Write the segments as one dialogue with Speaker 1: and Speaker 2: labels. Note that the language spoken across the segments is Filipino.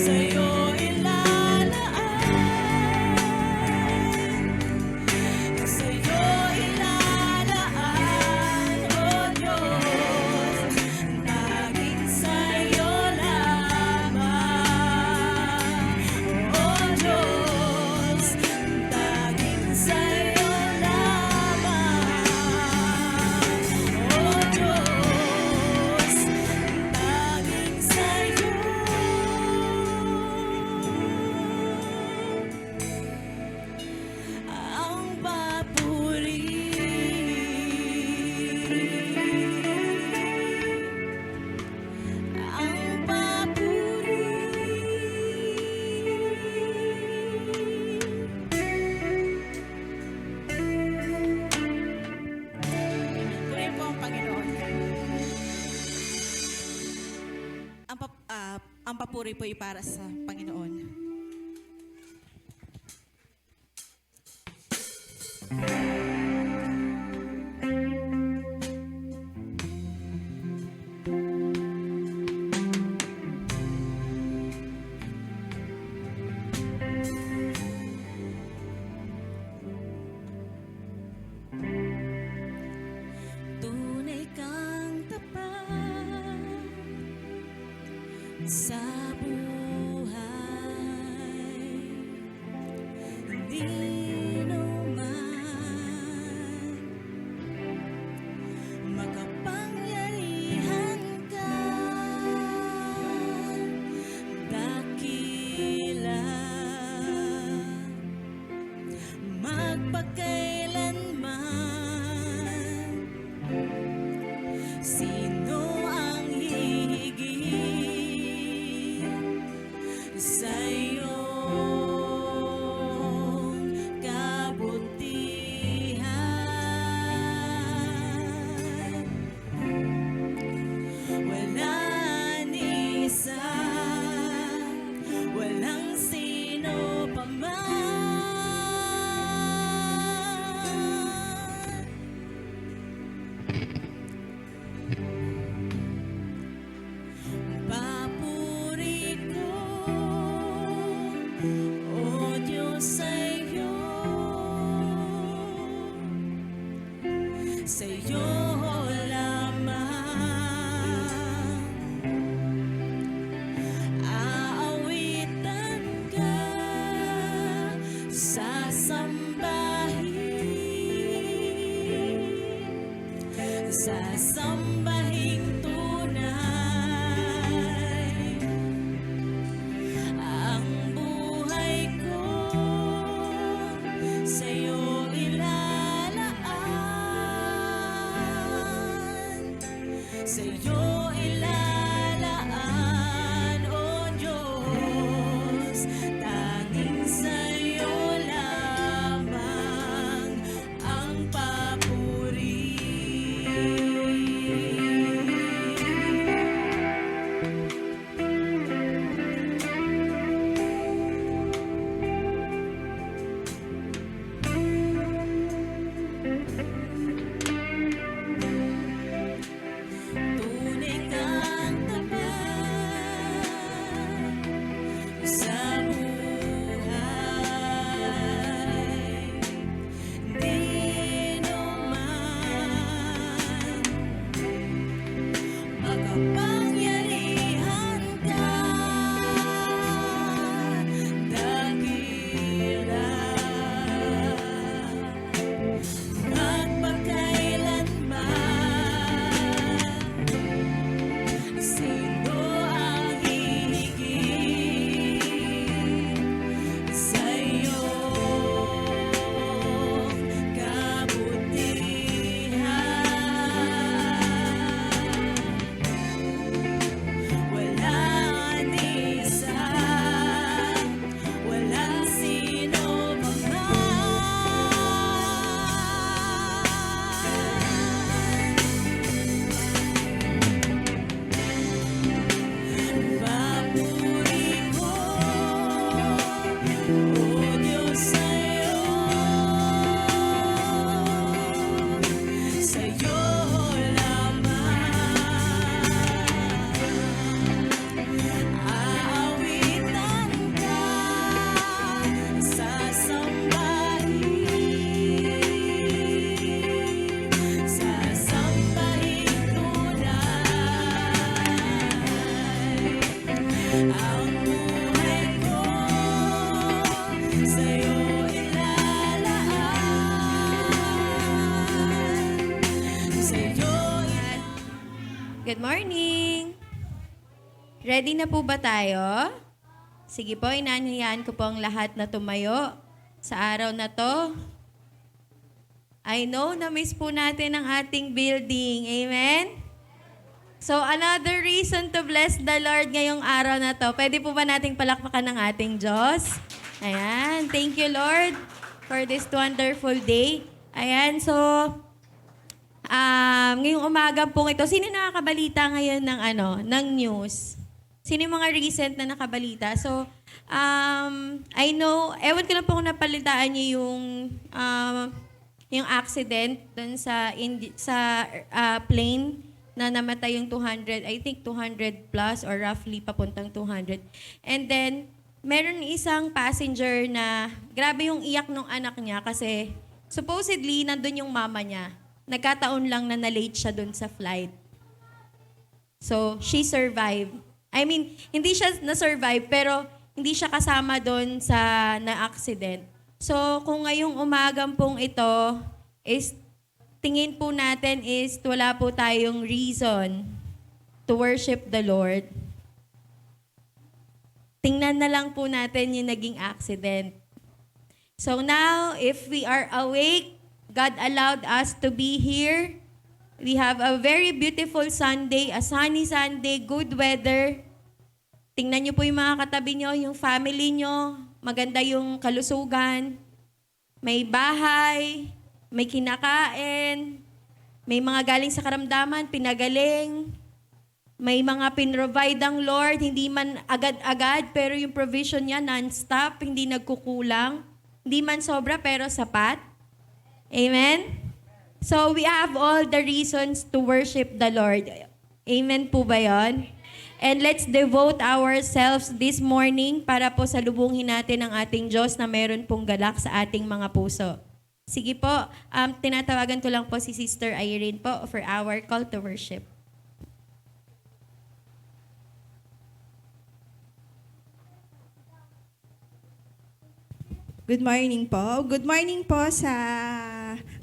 Speaker 1: sa'yo ilalaan, sa'yo ilalaan, O Diyos, tanging sa'yo lamang, O Diyos, tanging sa'yo lamang, O Diyos, tanging sa'yo ang papuri. Ang papuri. Purihin po ang Panginoon. Ang papuri po ay para sa Panginoon. Tunay kang tapat sa buhay, hindi naman makapangyarihan ka, dakila magpakailanman. Sino ang hihigit sa iyong kabutihan? Wala ni isa, walang sino pa man. Papuri ko, O Diyos, sa'yo, sa'yo lamang. Aawitan ka, sasambahin tunay. Ang buhay ko sa'yo ilalaan, sa'yo ilalaan, O Diyos, tanging sa'yo lamang ang papuri. Tunay kang tapat sa buhay, di naman makapangyarihan ka, dakila magpakailanman. Sino ang hihigit
Speaker 2: morning! Ready na po ba tayo? Sige po, inanyayahan ko po ang lahat na tumayo sa araw na to. I know na-miss po natin ang ating building. Amen? So, another reason to bless the Lord ngayong araw na to. Pwede po ba nating palakpakan ng ating Diyos? Ayan. Thank you, Lord, for this wonderful day. Ayan. So, ngayong umaga pong ito, sino nakakabalita ngayon ng news? Sino yung mga recent na nakabalita? So, I know, ewan ko lang po kung napalitaan niyo yung accident dun sa plane na namatay yung 200, I think 200 plus or roughly papuntang 200. And then, meron isang passenger na grabe yung iyak ng anak niya kasi supposedly nandun yung mama niya. Nagkataon lang na na-late siya dun sa flight. So, she survived. I mean, hindi siya na-survive pero hindi siya kasama dun sa na-accident. So, kung ngayong umagang pong ito is tingin po natin is wala po tayong reason to worship the Lord. Tingnan na lang po natin yung naging accident. So now, if we are awake, God allowed us to be here. We have a very beautiful Sunday, a sunny Sunday, good weather. Tingnan niyo po yung mga katabi niyo, yung family niyo, maganda yung kalusugan, may bahay, may kinakain, may mga galing sa karamdaman, pinagaling, may mga pinrovide ang Lord, hindi man agad-agad, pero yung provision niya non-stop, hindi nagkukulang, hindi man sobra, pero sapat. Amen? So we have all the reasons to worship the Lord. Amen po ba yun? And let's devote ourselves this morning para po salubungin natin ang ating Diyos na meron pong galak sa ating mga puso. Sige po, tinatawagan ko lang po si Sister Irene po for our call to worship.
Speaker 3: Good morning po. Good morning po sa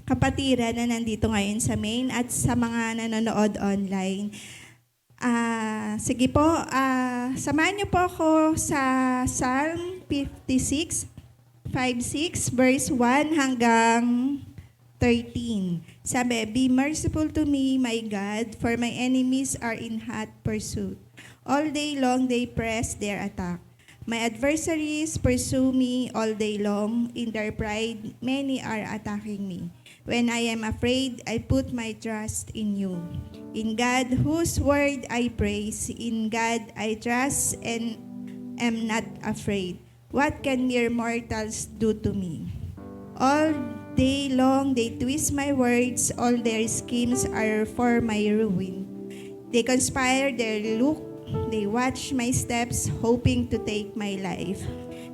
Speaker 3: kapatiran na nandito ngayon sa main at sa mga nanonood online. Sige po, samahan niyo po ako sa Psalm 56, 5:6, verse 1 hanggang 13. Sabi, "Be merciful to me, my God, for my enemies are in hot pursuit. All day long they press their attack. My adversaries pursue me all day long. In their pride, many are attacking me. When I am afraid, I put my trust in you. In God, whose word I praise. In God I trust and am not afraid. What can mere mortals do to me? All day long they twist my words. All their schemes are for my ruin. They conspire, they watch my steps, hoping to take my life.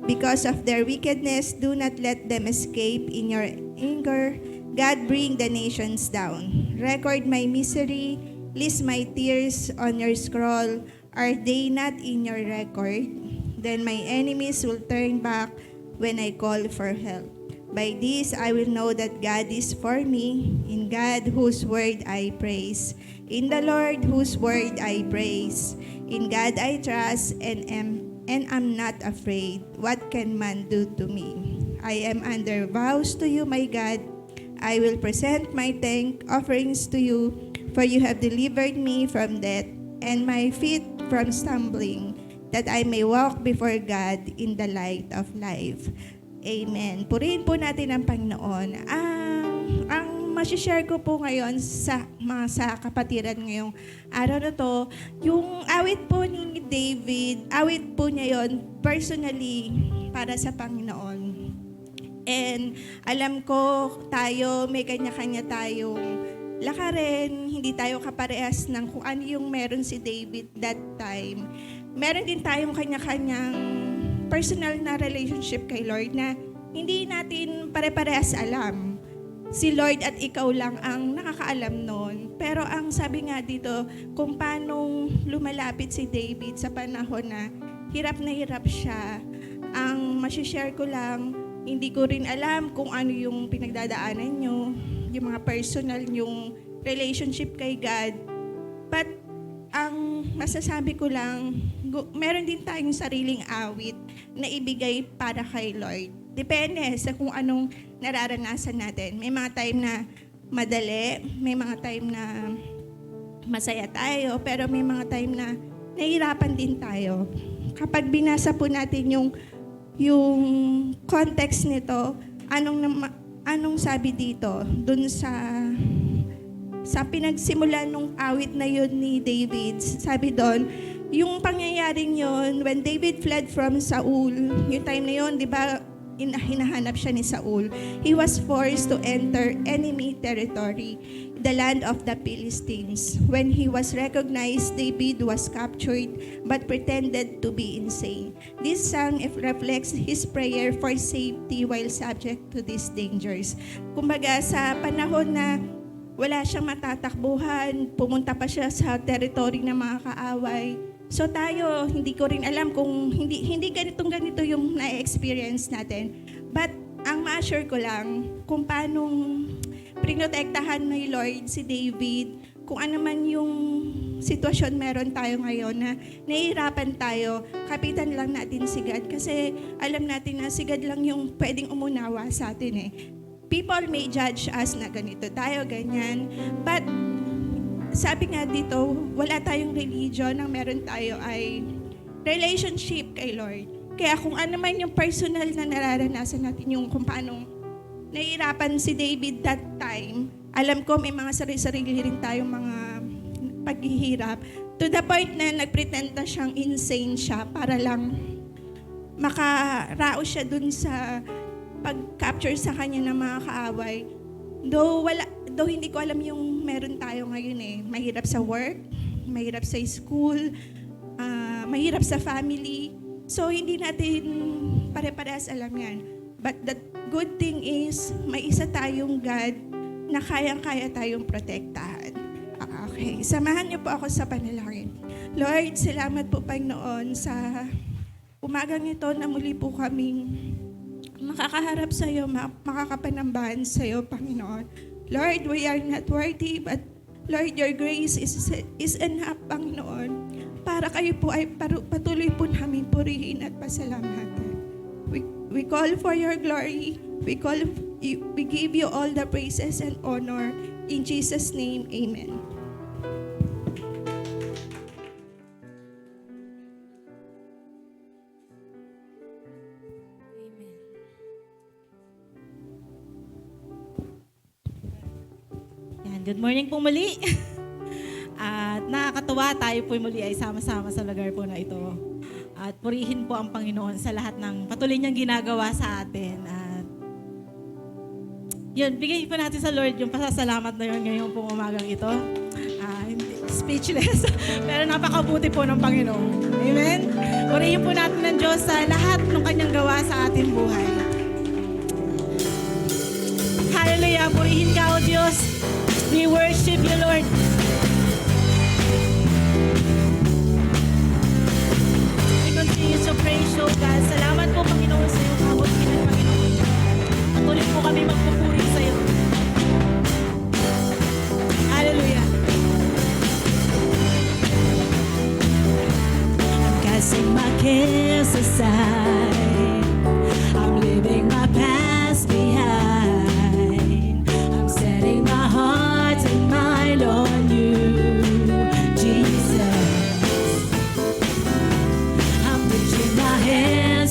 Speaker 3: Because of their wickedness, do not let them escape. In your anger, God, bring the nations down. Record my misery, list my tears on your scroll. Are they not in your record? Then my enemies will turn back when I call for help. By this I will know that God is for me. In God, whose word I praise. In the Lord, whose word I praise. In God I trust and am not afraid. What can man do to me? I am under vows to you, my God. I will present my thank offerings to you, for you have delivered me from death and my feet from stumbling, that I may walk before God in the light of life." Amen. Purihin po natin ang Panginoon. Ang masishare ko po ngayon sa kapatiran ngayong araw na to, yung awit po ni David, awit po niya yon personally para sa Panginoon. And alam ko tayo, may kanya-kanya tayong lakarin, hindi tayo kaparehas ng kung ano yung meron si David that time. Meron din tayong kanya-kanyang personal na relationship kay Lord na hindi natin pare-parehas alam. Si Lord at ikaw lang ang nakakaalam nun. Pero ang sabi nga dito, kung paano lumalapit si David sa panahon na hirap siya, ang masishare ko lang, hindi ko rin alam kung ano yung pinagdadaanan nyo, yung mga personal yung relationship kay God. But masasabi ko lang, meron din tayong sariling awit na ibigay para kay Lord. Depende sa kung anong nararanasan natin. May mga time na madali, may mga time na masaya tayo, pero may mga time na nahihirapan din tayo. Kapag binasa po natin yung context nito, anong sabi dito dun sa pinagsimulan ng awit na yun ni David, sabi doon, yung pangyayaring yun, when David fled from Saul, yung time na yun, di ba, hinahanap siya ni Saul. He was forced to enter enemy territory, the land of the Philistines. When he was recognized, David was captured but pretended to be insane. This song reflects his prayer for safety while subject to these dangers. Kumbaga, sa panahon na wala siyang matatakbuhan, pumunta pa siya sa territory ng mga kaaway. So tayo, hindi ko rin alam kung hindi ganito yung na-experience natin. But ang ma-assure ko lang kung paano prinotektahan ni Lord si David, kung ano man yung sitwasyon meron tayo ngayon na nahihirapan tayo, kapitan lang natin si God. Kasi alam natin na si God lang yung pwedeng umunawa sa atin eh. People may judge us na ganito tayo, ganyan. But sabi nga dito, wala tayong religion, ang meron tayo ay relationship kay Lord. Kaya kung ano man yung personal na nararanasan natin, yung kung paano nahihirapan si David that time, alam ko may mga sarili-sarili rin tayong mga paghihirap. To the point na nagpretend na siyang insane siya para lang makaraos siya dun sa pag-capture sa kanya ng mga kaaway. Though hindi ko alam yung meron tayo ngayon eh. Mahirap sa work, mahirap sa school, mahirap sa family. So hindi natin pare-parehas alam yan. But the good thing is, may isa tayong God na kayang-kaya tayong protektahan. Okay, samahan niyo po ako sa panalangin. Lord, salamat po Panginoon sa umagang ito na muli po kaming makakaharap sa iyo, makakapanambahan sa iyo, Panginoon. Lord, we are not worthy, but Lord, your grace is enough, Panginoon, para kayo po ay patuloy po namin purihin at pasalamatan. We call for your glory. We give you all the praises and honor. In Jesus' name, amen.
Speaker 4: Good morning po muli. At nakakatuwa tayo po muli ay sama-sama sa lugar po na ito. At purihin po ang Panginoon sa lahat ng patuloy niyang ginagawa sa atin. At yun, bigay po natin sa Lord yung pasasalamat na yun ngayong pong umagang ito. Speechless. Pero napakabuti po ng Panginoon. Amen? Purihin po natin ng Diyos sa lahat ng kanyang gawa sa ating buhay. Hallelujah! Purihin ka, O Diyos. We worship you, Lord. We continue to praise you, God. Salamat po, Panginoon, sa iyong kabutihan, Panginoon. Patuloy po kami magpupuri sa iyo. Hallelujah. I'm casting my cares aside. I'm leaving my past behind. I'm setting my heart and mind on you, Jesus. I'm reaching my hands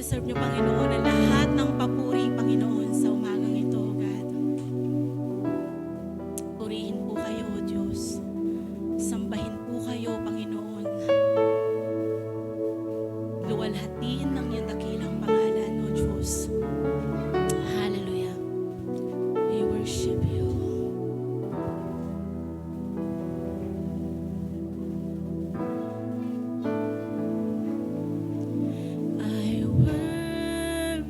Speaker 4: deserve niyo, Panginoon, ang lahat ng papuri, Panginoon, sa umagang ito, God. Purihin po kayo, O Diyos. Sambahin po kayo, Panginoon. Luwalhatiin ng iyong dakilang pangalan, O Diyos. Hallelujah. We worship you. I worship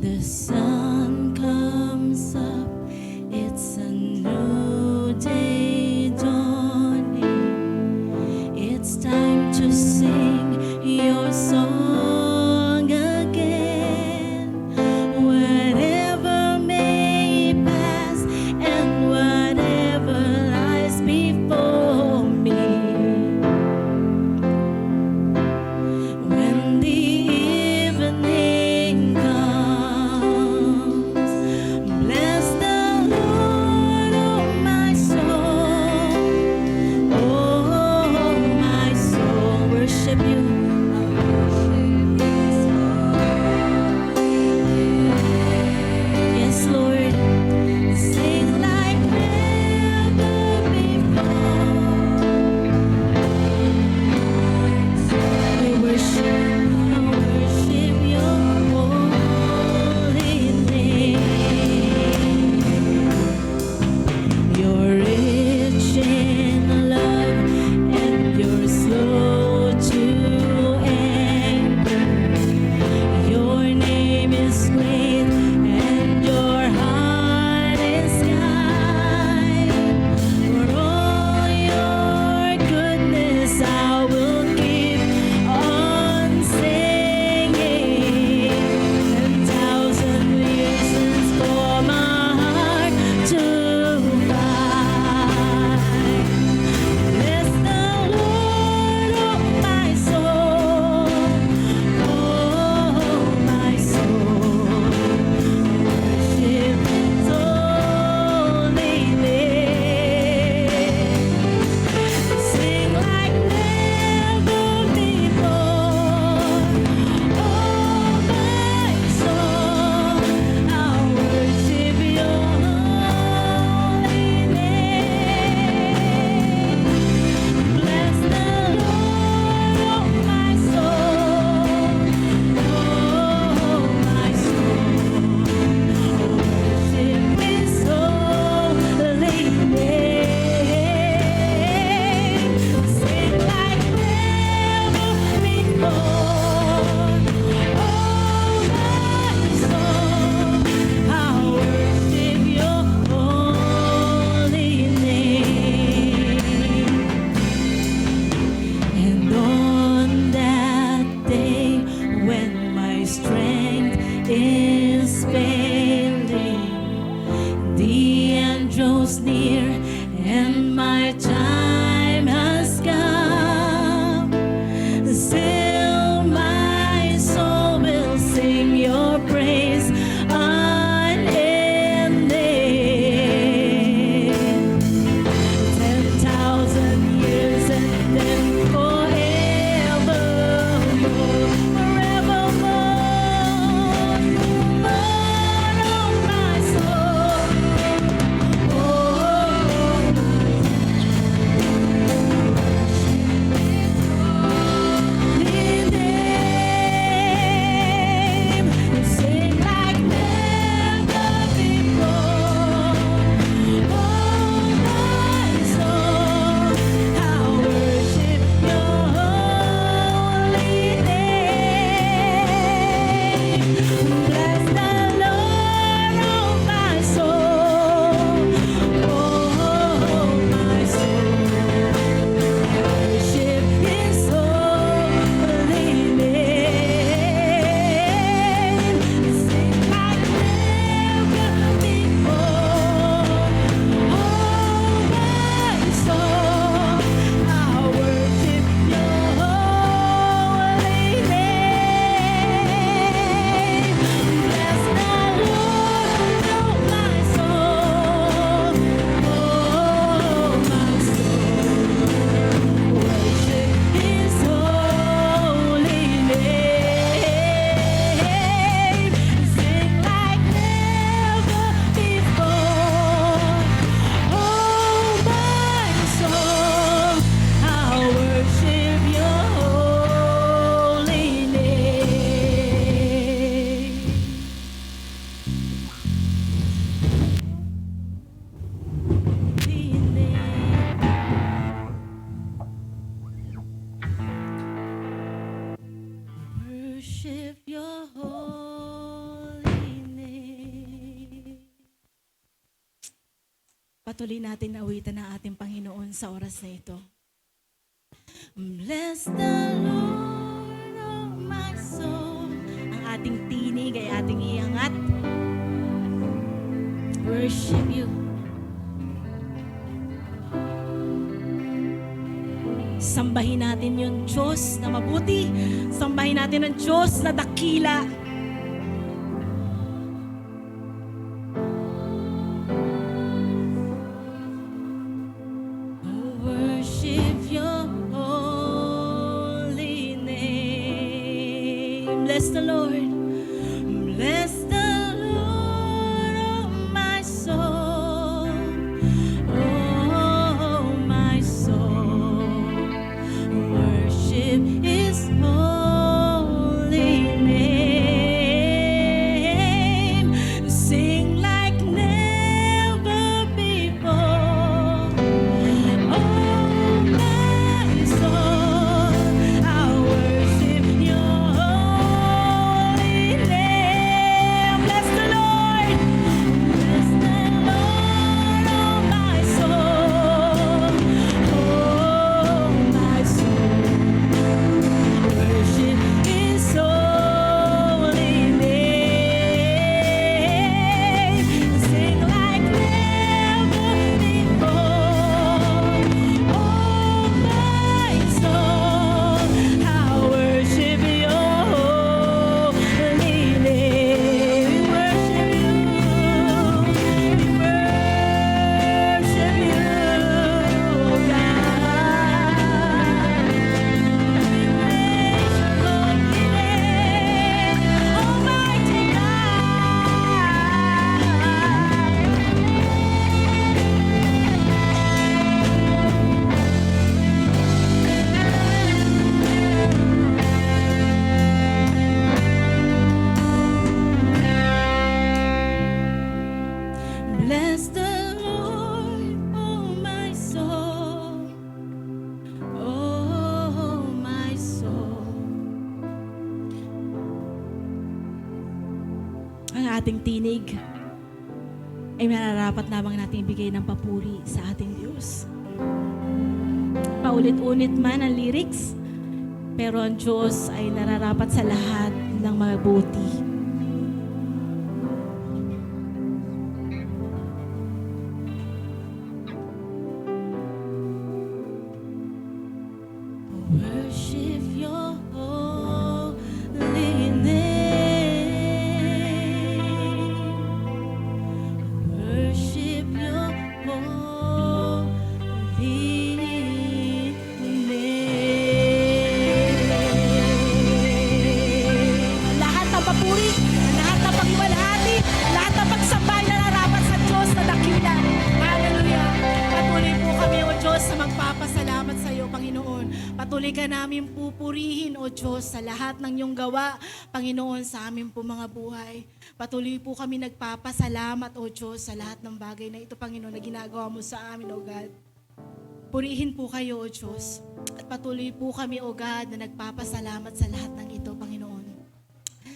Speaker 1: The sun comes up, it's a new day dawning. It's time to sing your song again. Whatever may pass and whatever lies before me. When the evening comes, bless the Lord, oh my soul. Oh, my soul, worship you. Yes, Lord, sing like never before. I worship your holy name. You're rich in love and you're slow to anger. Your name is great and your heart is kind. For all your goodness I will keep on singing. 10,000 reasons for my heart to find. Bless the Lord, oh my soul. Oh, my soul. Worship His holy name. Sing like never before. Oh, my soul, I worship your holy name. Bless the Lord, oh my soul. Oh, my soul, worship His holy name. Sing like never before. Oh, my soul, I worship your holy name. And on that day when my strength is failing, the end draws near and my time has come. Still my soul will sing your praise unending. 10,000 years and then forevermore, forevermore. Lord,
Speaker 4: Patuloy natin na awitan ang ating Panginoon sa oras na ito. Bless the Lord, oh my soul. Ang ating tinig ay ating iangat. Worship you. Sambahin natin yung Diyos na mabuti. Sambahin natin ang Diyos na dakila. Worship your holy name. Bless the Lord. Bless the Lord, oh my soul. Oh, my soul. Worship His holy name. Sing like never before. Oh, my soul, I worship Your holy name. Bless the Lord. Bless the Lord, oh my soul. Oh, my soul. Worship His holy name. Sing like never before. Oh, my soul, I worship Your holy name. We worship You. We worship You, oh God. Almighty Bless the Lord, oh my soul. Oh, my soul. Ang ating tinig ay mararapat lamang natin ibigay ng papuri sa ating Diyos. Paulit-ulit man ang lyrics, pero ang Diyos ay nararapat sa lahat ng mabuti. Worship Your holy name. Worship Your holy name. Lahat ng papuri, lahat ng paghiwalhati, lahat ng pagsambay na narapat sa Diyos na dakila. Hallelujah. Patuloy po kami, O Diyos, na magpapasalamat sa iyo, Panginoon. Patuloy ka namin pupurihin, O Diyos, sa lahat ng iyong gawa, Panginoon, sa amin po mga buhay. Patuloy po kami nagpapasalamat, O Diyos, sa lahat ng bagay na ito, Panginoon, na ginagawa mo sa amin, O God. Purihin po kayo, O Diyos. At patuloy po kami, O God, na nagpapasalamat sa lahat ng ito, Panginoon.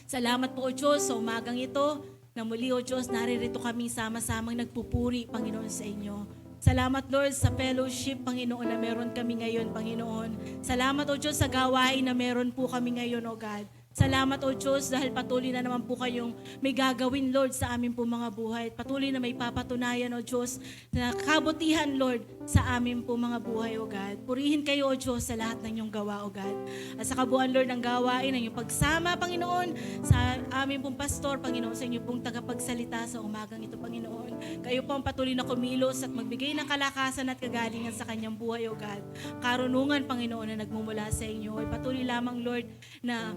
Speaker 4: Salamat po, O Diyos, sa umagang ito, na muli, O Diyos, naririto kami sama-samang nagpupuri, Panginoon, sa inyo. Salamat, Lord, sa fellowship, Panginoon, na meron kami ngayon, Panginoon. Salamat, O Diyos, sa gawain na meron po kami ngayon, O God. Salamat, O Diyos, dahil patuloy na naman po kayong may gagawin, Lord, sa amin po mga buhay. At patuloy na may papatunayan, O Diyos, na kabutihan, Lord, sa amin po mga buhay, O God. Purihin kayo, O Diyos, sa lahat ng iyong gawa, O God. At sa kabuuan, Lord, ng gawain, ng iyong pagsama, Panginoon, sa amin pong pastor, Panginoon, sa inyo pong tagapagsalita sa umagang ito, Panginoon. Kayo po ang patuloy na kumilos at magbigay ng kalakasan at kagalingan sa kanyang buhay, O God. Karunungan, Panginoon, na nagmumula sa inyo. Ay patuloy lamang, Lord, na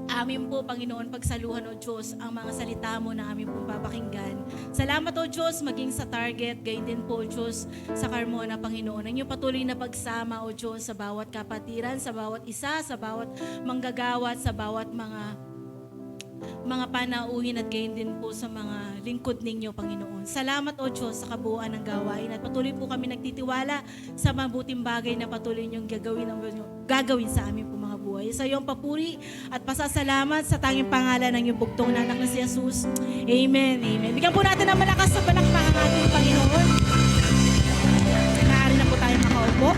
Speaker 4: amin po, Panginoon, pagsaluhan, O Diyos, ang mga salita mo na amin pong papakinggan. Salamat, O Diyos, maging sa Target, gayon din po, O Diyos, sa Carmona, Panginoon. Ang iyong patuloy na pagsama, O Diyos, sa bawat kapatiran, sa bawat isa, sa bawat manggagawat, sa bawat mga panauhin at gayon din po sa mga lingkod ninyo, Panginoon. Salamat, O Diyos, sa kabuuan ng gawain at patuloy po kami nagtitiwala sa mabuting bagay na patuloy niyong gagawin sa amin po mga buhay. Sa iyong papuri at pasasalamat sa tanging pangalan ng iyong bugtong na anak na si Jesus. Amen. Amen. Bigyan po natin ng malakas sa palakpakan ang ating Panginoon. po.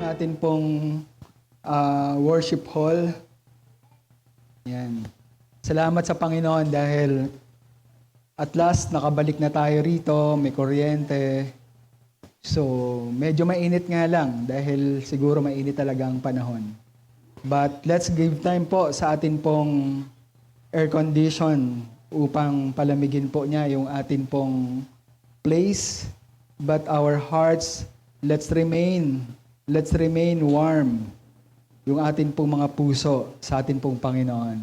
Speaker 5: Atin pong worship hall. Yan. Salamat sa Panginoon dahil at last nakabalik na tayo rito, may kuryente. So, medyo mainit nga lang dahil siguro mainit talaga ang panahon. But let's give time po sa atin pong air condition upang palamigin po niya yung atin pong place. But our hearts, let's remain warm yung atin pong mga puso sa atin pong Panginoon.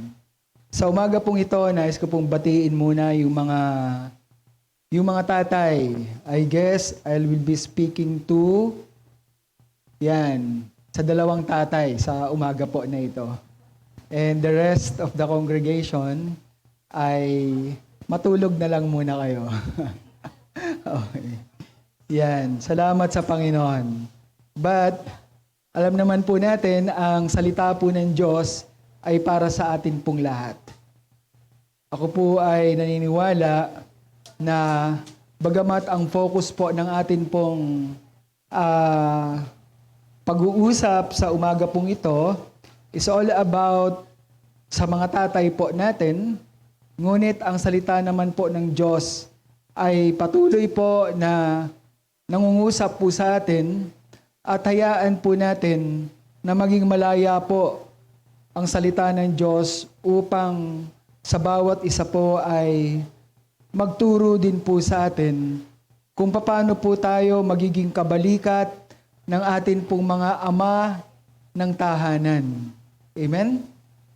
Speaker 5: Sa umaga pong ito, nais ko pong batiin muna yung mga tatay. I guess I will be speaking to sa dalawang tatay sa umaga po na ito. And the rest of the congregation ay matulog na lang muna kayo. Okay. Salamat sa Panginoon. But, alam naman po natin, ang salita po ng Diyos ay para sa atin pong lahat. Ako po ay naniniwala na bagamat ang focus po ng atin pong pag-uusap sa umaga pong ito is all about sa mga tatay po natin, ngunit ang salita naman po ng Diyos ay patuloy po na nangungusap po sa atin. At hayaan po natin na maging malaya po ang salita ng Diyos upang sa bawat isa po ay magturo din po sa atin kung paano po tayo magiging kabalikat ng atin pong mga ama ng tahanan. Amen?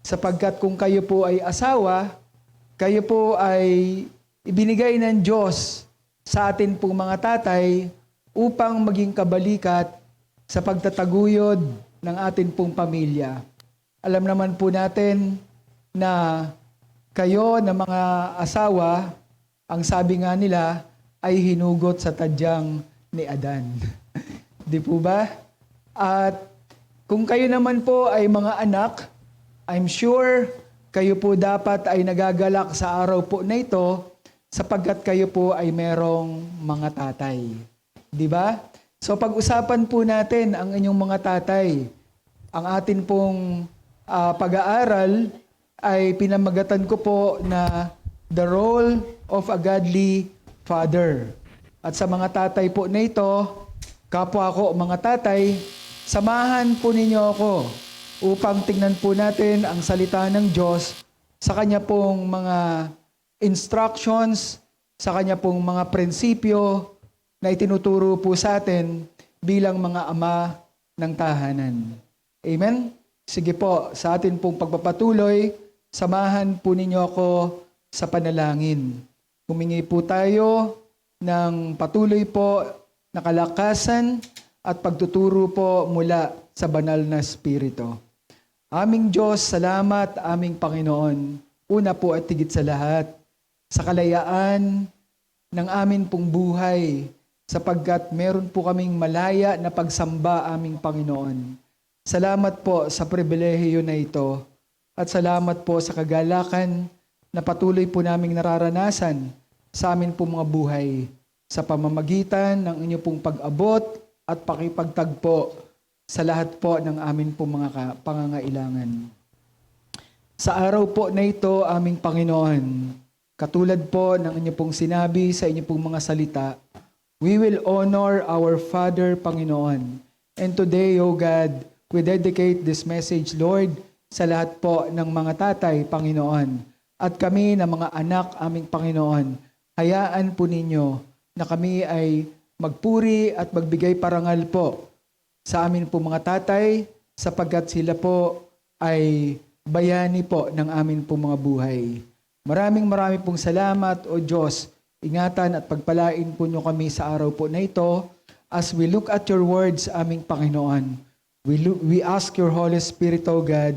Speaker 5: Sapagkat kung kayo po ay asawa, kayo po ay ibinigay ng Diyos sa atin pong mga tatay upang maging kabalikat sa pagtataguyod ng atin pong pamilya. Alam naman po natin na kayo na mga asawa, ang sabi nga nila, ay hinugot sa tadyang ni Adan. Di po ba? At kung kayo naman po ay mga anak, I'm sure kayo po dapat ay nagagalak sa araw po na ito sapagkat kayo po ay merong mga tatay. Di ba? So pag-usapan po natin ang inyong mga tatay. Ang atin pong pag-aaral ay pinamagatan ko po na the role of a godly father. At sa mga tatay po na ito, kapwa ko mga tatay, samahan po ninyo ako upang tingnan po natin ang salita ng Diyos sa kanya pong mga instructions, sa kanya pong mga prinsipyo na itinuturo po sa atin bilang mga ama ng tahanan. Amen? Sige po, sa atin pong pagpapatuloy, samahan po ninyo ako sa panalangin. Humingi po tayo ng patuloy po na kalakasan at pagtuturo po mula sa banal na Espiritu. Aming Diyos, salamat aming Panginoon. Una po at higit sa lahat, sa kalayaan ng amin pong buhay, sapagkat meron po kaming malaya na pagsamba aming Panginoon. Salamat po sa pribilehiyo na ito at salamat po sa kagalakan na patuloy po naming nararanasan sa amin pong mga buhay sa pamamagitan ng inyo pong pag-abot at pakipagtagpo sa lahat po ng amin pong mga pangangailangan. Sa araw po na ito, aming Panginoon, katulad po ng inyo pong sinabi sa inyo pong mga salita, we will honor our Father, Panginoon. And today, O God, we dedicate this message, Lord, sa lahat po ng mga tatay, Panginoon. At kami na mga anak, aming Panginoon, hayaan po ninyo na kami ay magpuri at magbigay parangal po sa amin po mga tatay, sapagkat sila po ay bayani po ng amin po mga buhay. Maraming pong salamat, O Diyos. Ingatan at pagpalain po nyo kami sa araw po na ito as we look at your words, aming Panginoon. We ask your Holy Spirit, O God,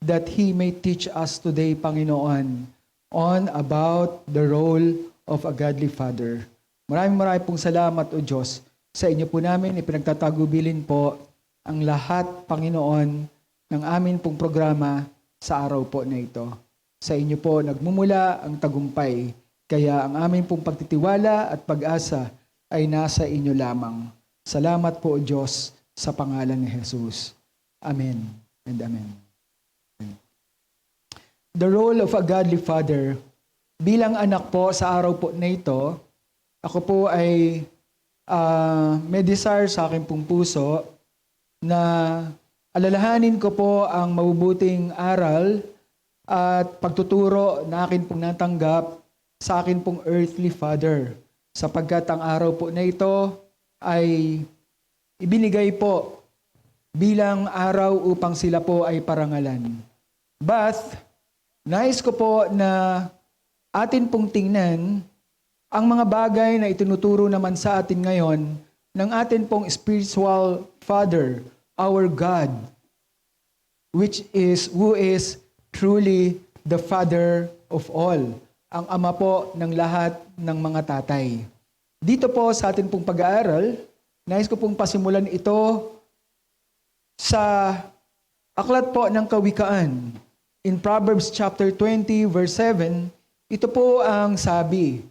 Speaker 5: that He may teach us today, Panginoon, on about the role of a godly father. Maraming pong salamat, O Diyos. Sa inyo po namin ipinagtatagubilin po ang lahat, Panginoon, ng amin pong programa sa araw po na ito. Sa inyo po nagmumula ang tagumpay, kaya ang amin pong pagtitiwala at pag-asa ay nasa inyo lamang. Salamat po, O Diyos, sa pangalan ni Jesus. Amen and amen. The role of a godly father. Bilang anak po sa araw po na ito, ako po ay may desire sa aking pong puso na alalahanin ko po ang mabubuting aral at pagtuturo na akin pong natanggap sa akin pong earthly father. Sapagkat ang araw po na ito ay ibinigay po bilang araw upang sila po ay parangalan. But, nais ko po na atin pong tingnan ang mga bagay na itinuturo naman sa atin ngayon ng atin pong spiritual father, our God, who is truly the Father of all, ang ama po ng lahat ng mga tatay. Dito po sa atin pong pag-aaral, nais ko pong pasimulan ito sa aklat po ng Kawikaan. In Proverbs chapter 20 verse 7, ito po ang sabi,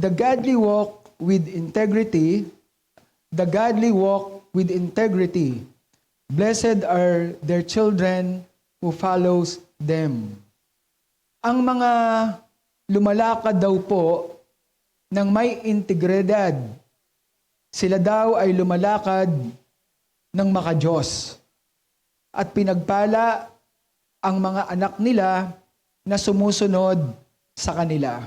Speaker 5: the godly walk with integrity, the godly walk with integrity. Blessed are their children who follows them. Ang mga lumalakad daw po ng may integridad, sila daw ay lumalakad ng makadiyos. At pinagpala ang mga anak nila na sumusunod sa kanila.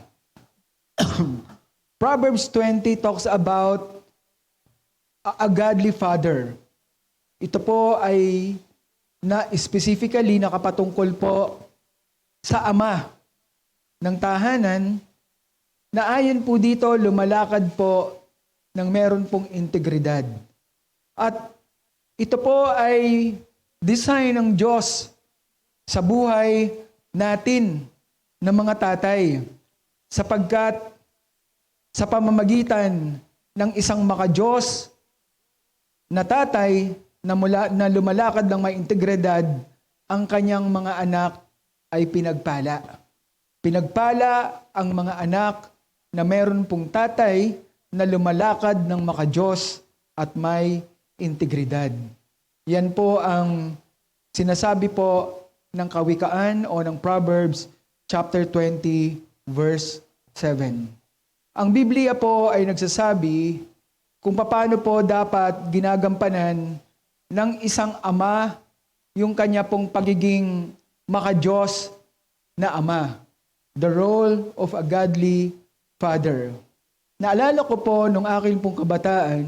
Speaker 5: Proverbs 20 talks about a godly father. Ito po ay specifically nakapatungkol po sa ama ng tahanan na ayon po dito lumalakad po ng meron pong integridad. At ito po ay design ng Diyos sa buhay natin ng mga tatay, sapagkat sa pamamagitan ng isang makadiyos na tatay na lumalakad ng may integridad, ang kanyang mga anak ay pinagpala. Pinagpala ang mga anak na meron pong tatay na lumalakad ng makadiyos at may integridad. Yan po ang sinasabi po ng Kawikaan o ng Proverbs chapter 20 verse 7. Ang Biblia po ay nagsasabi kung paano po dapat ginagampanan ng isang ama yung kanya pong pagiging makadiyos na ama. The role of a godly father. Naalala ko po nung aking pong kabataan,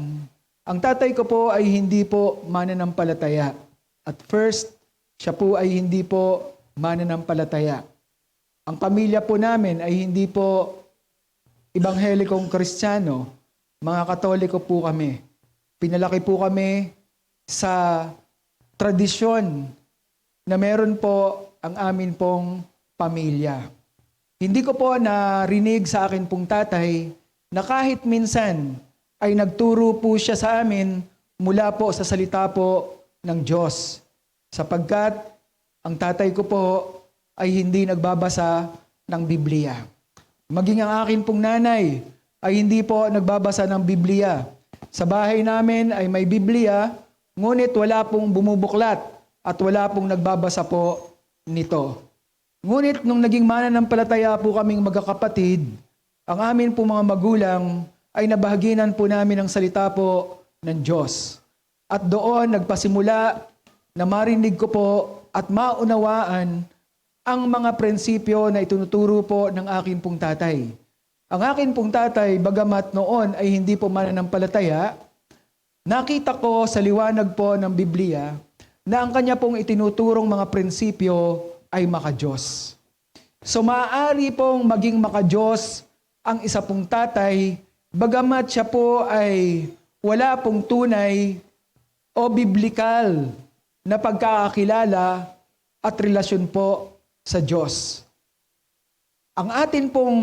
Speaker 5: ang tatay ko po ay hindi po mananampalataya. At first, siya po ay hindi po mananampalataya. Ang pamilya po namin ay hindi po Ebanghelikong Kristiyano, mga Katoliko po kami. Pinalaki po kami sa tradisyon na meron po ang amin pong pamilya. Hindi ko po narinig sa akin pong tatay na kahit minsan ay nagturo po siya sa amin mula po sa salita po ng Diyos. Sapagkat ang tatay ko po ay hindi nagbabasa ng Biblia. Maging ang akin pong nanay ay hindi po nagbabasa ng Biblia. Sa bahay namin ay may Biblia, ngunit wala pong bumubuklat at wala pong nagbabasa po nito. Ngunit nung naging mananampalataya po kaming magkakapatid, ang amin po mga magulang ay nabahaginan po namin ang salita po ng Diyos. At doon nagpasimula na marinig ko po at maunawaan ang mga prinsipyo na itinuturo po ng akin pong tatay. Ang akin pong tatay, bagamat noon ay hindi po mananampalataya, nakita ko sa liwanag po ng Biblia na ang kanya pong itinuturong mga prinsipyo ay makadiyos. So maaari pong maging makadiyos ang isa pong tatay, bagamat siya po ay wala pong tunay o biblikal na pagkakakilala at relasyon po sa Diyos. Ang atin pong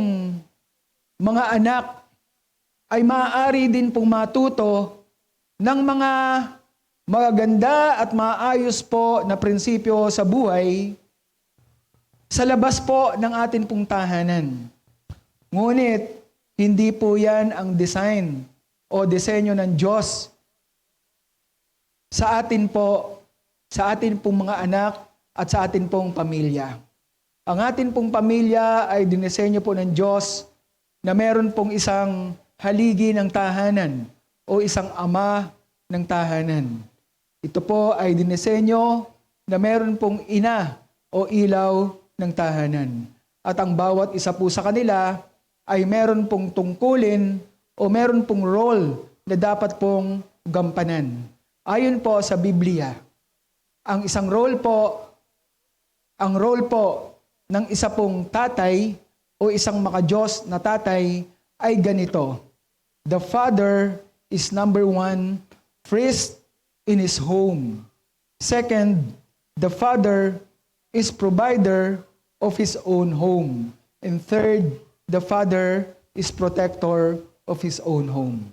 Speaker 5: mga anak ay maaari din pong matuto ng mga magaganda at maayos po na prinsipyo sa buhay sa labas po ng atin pong tahanan. Ngunit, hindi po yan ang design o disenyo ng Diyos sa atin pong mga anak at sa atin pong pamilya. Ang atin pong pamilya ay dinisenyo po ng Diyos na meron pong isang haligi ng tahanan o isang ama ng tahanan. Ito po ay dinisenyo na meron pong ina o ilaw ng tahanan. At ang bawat isa po sa kanila ay meron pong tungkulin o meron pong role na dapat pong gampanan. Ayon po sa Biblia, ang role po ng isa pong tatay o isang makadiyos na tatay ay ganito. The father is number 1, priest in his home. Second, the father is provider of his own home. And third, the father is protector of his own home.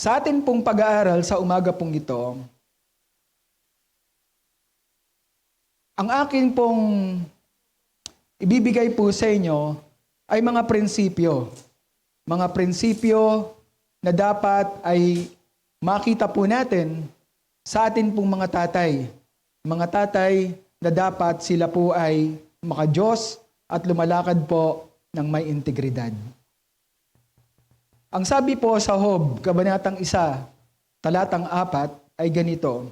Speaker 5: Sa atin pong pag-aaral sa umaga pong ito, ang akin pong ibibigay po sa inyo ay mga prinsipyo. Mga prinsipyo na dapat ay makita po natin sa atin pong mga tatay. Mga tatay na dapat sila po ay makadiyos at lumalakad po ng may integridad. Ang sabi po sa Job, Kabanatang 1, Talatang 4, ay ganito.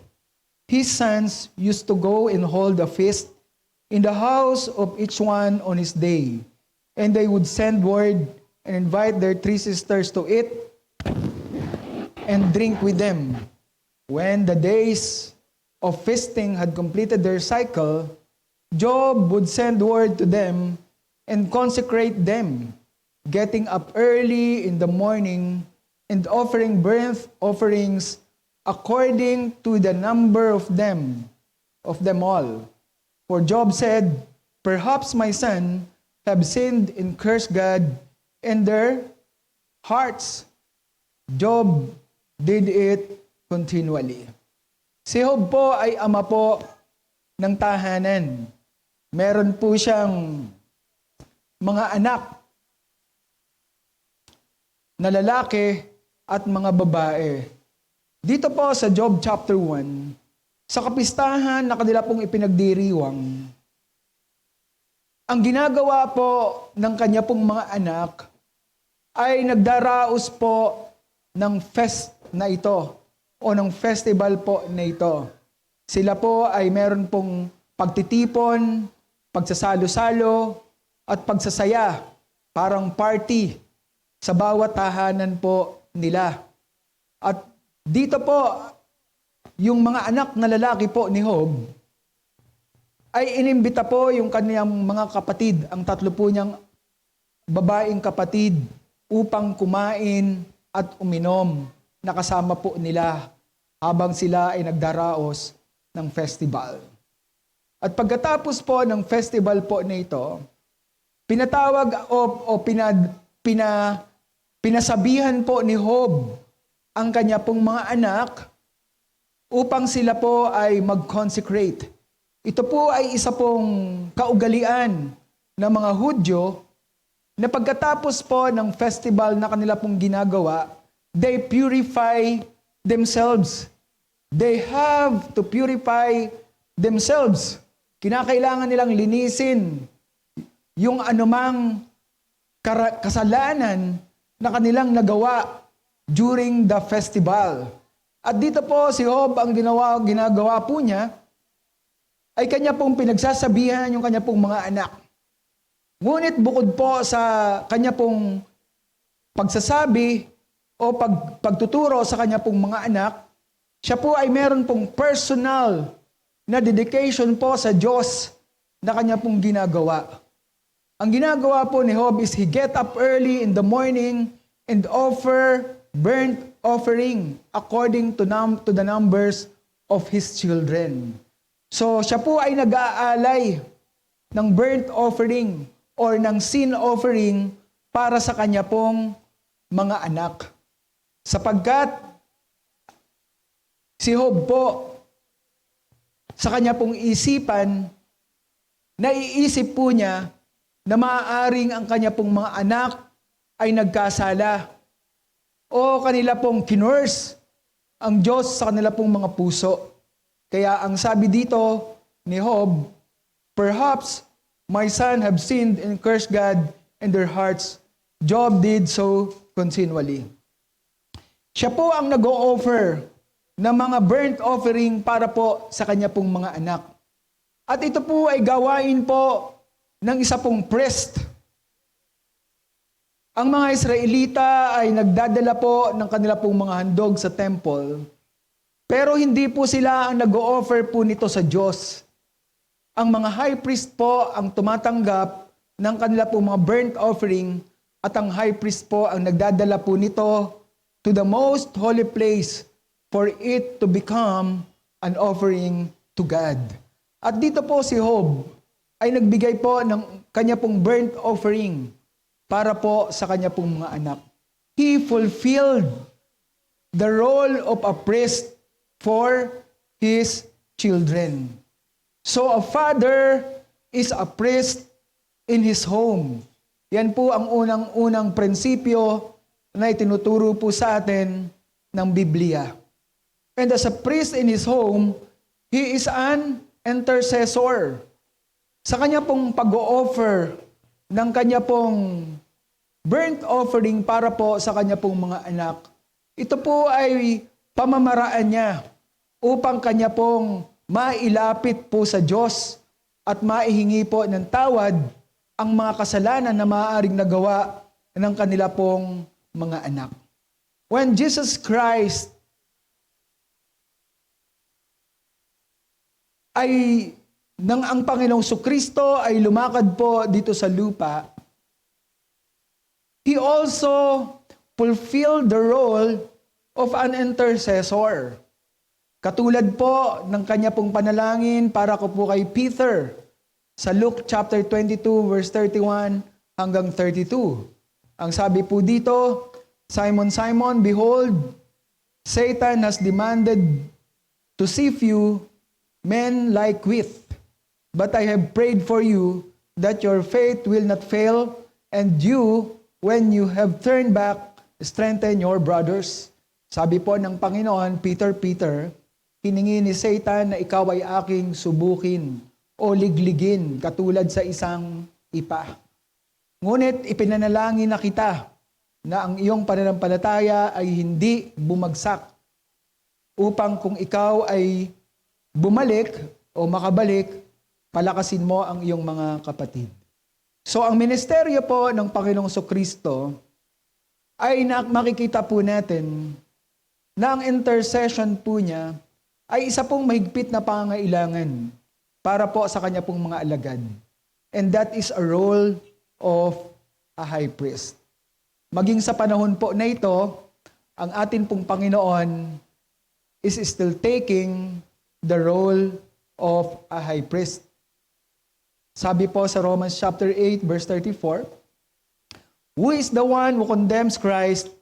Speaker 5: His sons used to go and hold a feast in the house of each one on his day, and they would send word and invite their 3 sisters to eat and drink with them. When the days of feasting had completed their cycle, Job would send word to them and consecrate them, getting up early in the morning and offering burnt offerings according to the number of them all. For Job said, perhaps my son have sinned and cursed God in their hearts. Job did it continually. Si Job po ay ama po ng tahanan. Meron po siyang mga anak na lalaki at mga babae. Dito po sa Job chapter 1, sa kapistahan na kanila pong ipinagdiriwang, ang ginagawa po ng kanya pong mga anak ay nagdaraos po ng fest na ito o ng festival po na ito. Sila po ay meron pong pagtitipon, pagsasalo-salo, at pagsasaya, parang party sa bawat tahanan po nila. At dito po, yung mga anak na lalaki po ni Job, ay inimbita po yung kaniyang mga kapatid, ang 3 po niyang babaeng kapatid, upang kumain at uminom na kasama po nila habang sila ay nagdaraos ng festival. At pagkatapos po ng festival po na ito, pinatawag pinasabihan po ni Job ang kanya pong mga anak upang sila po ay mag-consecrate. Ito po ay isa pong kaugalian ng mga Hudyo na pagkatapos po ng festival na kanila pong ginagawa, they purify themselves. They have to purify themselves. Kinakailangan nilang linisin yung anumang kasalanan na kanilang nagawa during the festival. At dito po si Job, ang ginagawa po niya, ay kanya pong pinagsasabihan yung kanya pong mga anak. Ngunit bukod po sa kanya pong pagsasabi o pagtuturo sa kanya pong mga anak, siya po ay meron pong personal na dedication po sa Diyos na kanya pong ginagawa. Ang ginagawa po ni Job is he get up early in the morning and offer burnt offering according to the numbers of his children. So siya po ay nag-aalay ng burnt offering or ng sin offering para sa kanya pong mga anak. Sapagkat si Job po, sa kanya pong isipan, naiisip po niya na maaaring ang kanya pong mga anak ay nagkasala o kanila pong kinurse ang Diyos sa kanila pong mga puso. Kaya ang sabi dito ni Job, perhaps my son have sinned and cursed God in their hearts. Job did so continually. Siya po ang nag-o-offer ng mga burnt offering para po sa kanya pong mga anak. At ito po ay gawain po ng isa pong priest. Ang mga Israelita ay nagdadala po ng kanila pong mga handog sa temple, pero hindi po sila ang nag-o-offer po nito sa Diyos. Ang mga high priest po ang tumatanggap ng kanila pong mga burnt offering at ang high priest po ang nagdadala po nito to the most holy place for it to become an offering to God. At dito po si Job ay nagbigay po ng kanya pong burnt offering para po sa kanya pong mga anak. He fulfilled the role of a priest for his children. So a father is a priest in his home. Yan po ang unang-unang prinsipyo na itinuturo po sa atin ng Biblia. And as a priest in his home, he is an intercessor. Sa kanya pong pag-o-offer ng kanya pong burnt offering para po sa kanya pong mga anak, ito po ay pamamaraan niya upang kanya pong mailapit po sa Diyos at maihingi po ng tawad ang mga kasalanan na maaaring nagawa ng kanila pong mga anak. When Jesus Christ ay nang ang Panginoong Sukristo ay lumakad po dito sa lupa, He also fulfilled the role of an intercessor. Katulad po ng kanya pong panalangin para ko po kay Peter sa Luke chapter 22 verse 31 hanggang 32. Ang sabi po dito, Simon, Simon, behold, Satan has demanded to sift you men like wheat. But I have prayed for you that your faith will not fail, and you, when you have turned back, strengthen your brothers. Sabi po ng Panginoon, Peter, hiningi ni Satan na ikaw ay aking subukin o ligligin katulad sa isang ipa. Ngunit ipinanalangin na kita na ang iyong pananampalataya ay hindi bumagsak. upang kung ikaw ay bumalik o makabalik, palakasin mo ang iyong mga kapatid. So ang ministeryo po ng Panginoong Kristo ay makikita po natin na ang intercession po niya ay isa pong mahigpit na pangangailangan para po sa kanya pong mga alagad. And that is a role of a high priest. Maging sa panahon po na ito, ang atin pong Panginoon is still taking the role of a high priest. Sabi po sa Romans chapter 8 verse 34, "Who is the one who condemns Christ?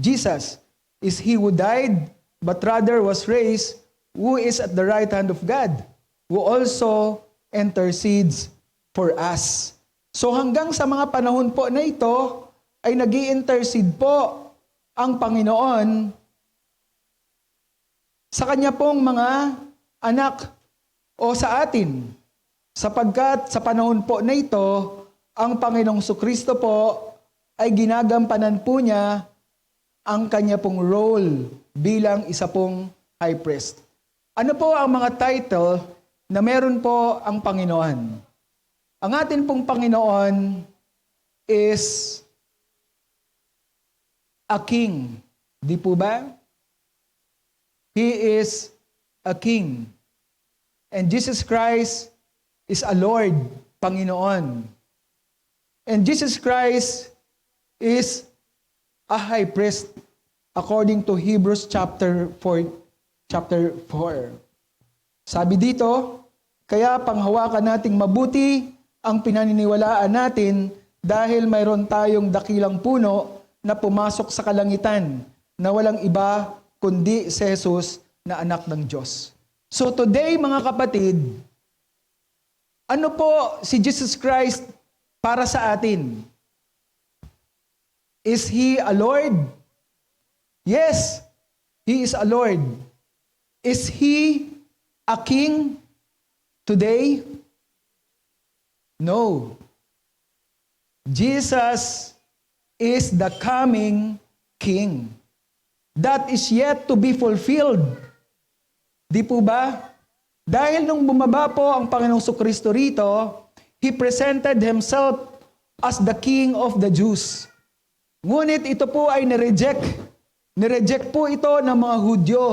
Speaker 5: Jesus. Is he who died, but rather was raised, who is at the right hand of God, who also intercedes for us." So hanggang sa mga panahon po na ito, ay nag-i-intercede po ang Panginoon sa kanya pong mga anak o sa atin. Sapagkat sa panahon po na ito, ang Panginoong Kristo po ay ginagampanan po niya ang kanya pong role bilang isa pong high priest. Ano po ang mga title na meron po ang Panginoon? Ang atin pong Panginoon is a king. Di po ba? He is a king. And Jesus Christ is a Lord, Panginoon. And Jesus Christ is a high priest according to Hebrews chapter 4. Sabi dito, kaya panghawakan nating mabuti ang pinaniniwalaan natin dahil mayroon tayong dakilang puno na pumasok sa kalangitan na walang iba kundi si Jesus na anak ng Diyos. So today mga kapatid, ano po si Jesus Christ para sa atin? Is He a Lord? Yes, He is a Lord. Is He a King today? No. Jesus is the coming King. That is yet to be fulfilled. Di po ba? Dahil nung bumaba po ang Panginoong Kristo rito, He presented Himself as the King of the Jews. Ngunit ito po ay nireject. Nireject po ito ng mga Hudyo.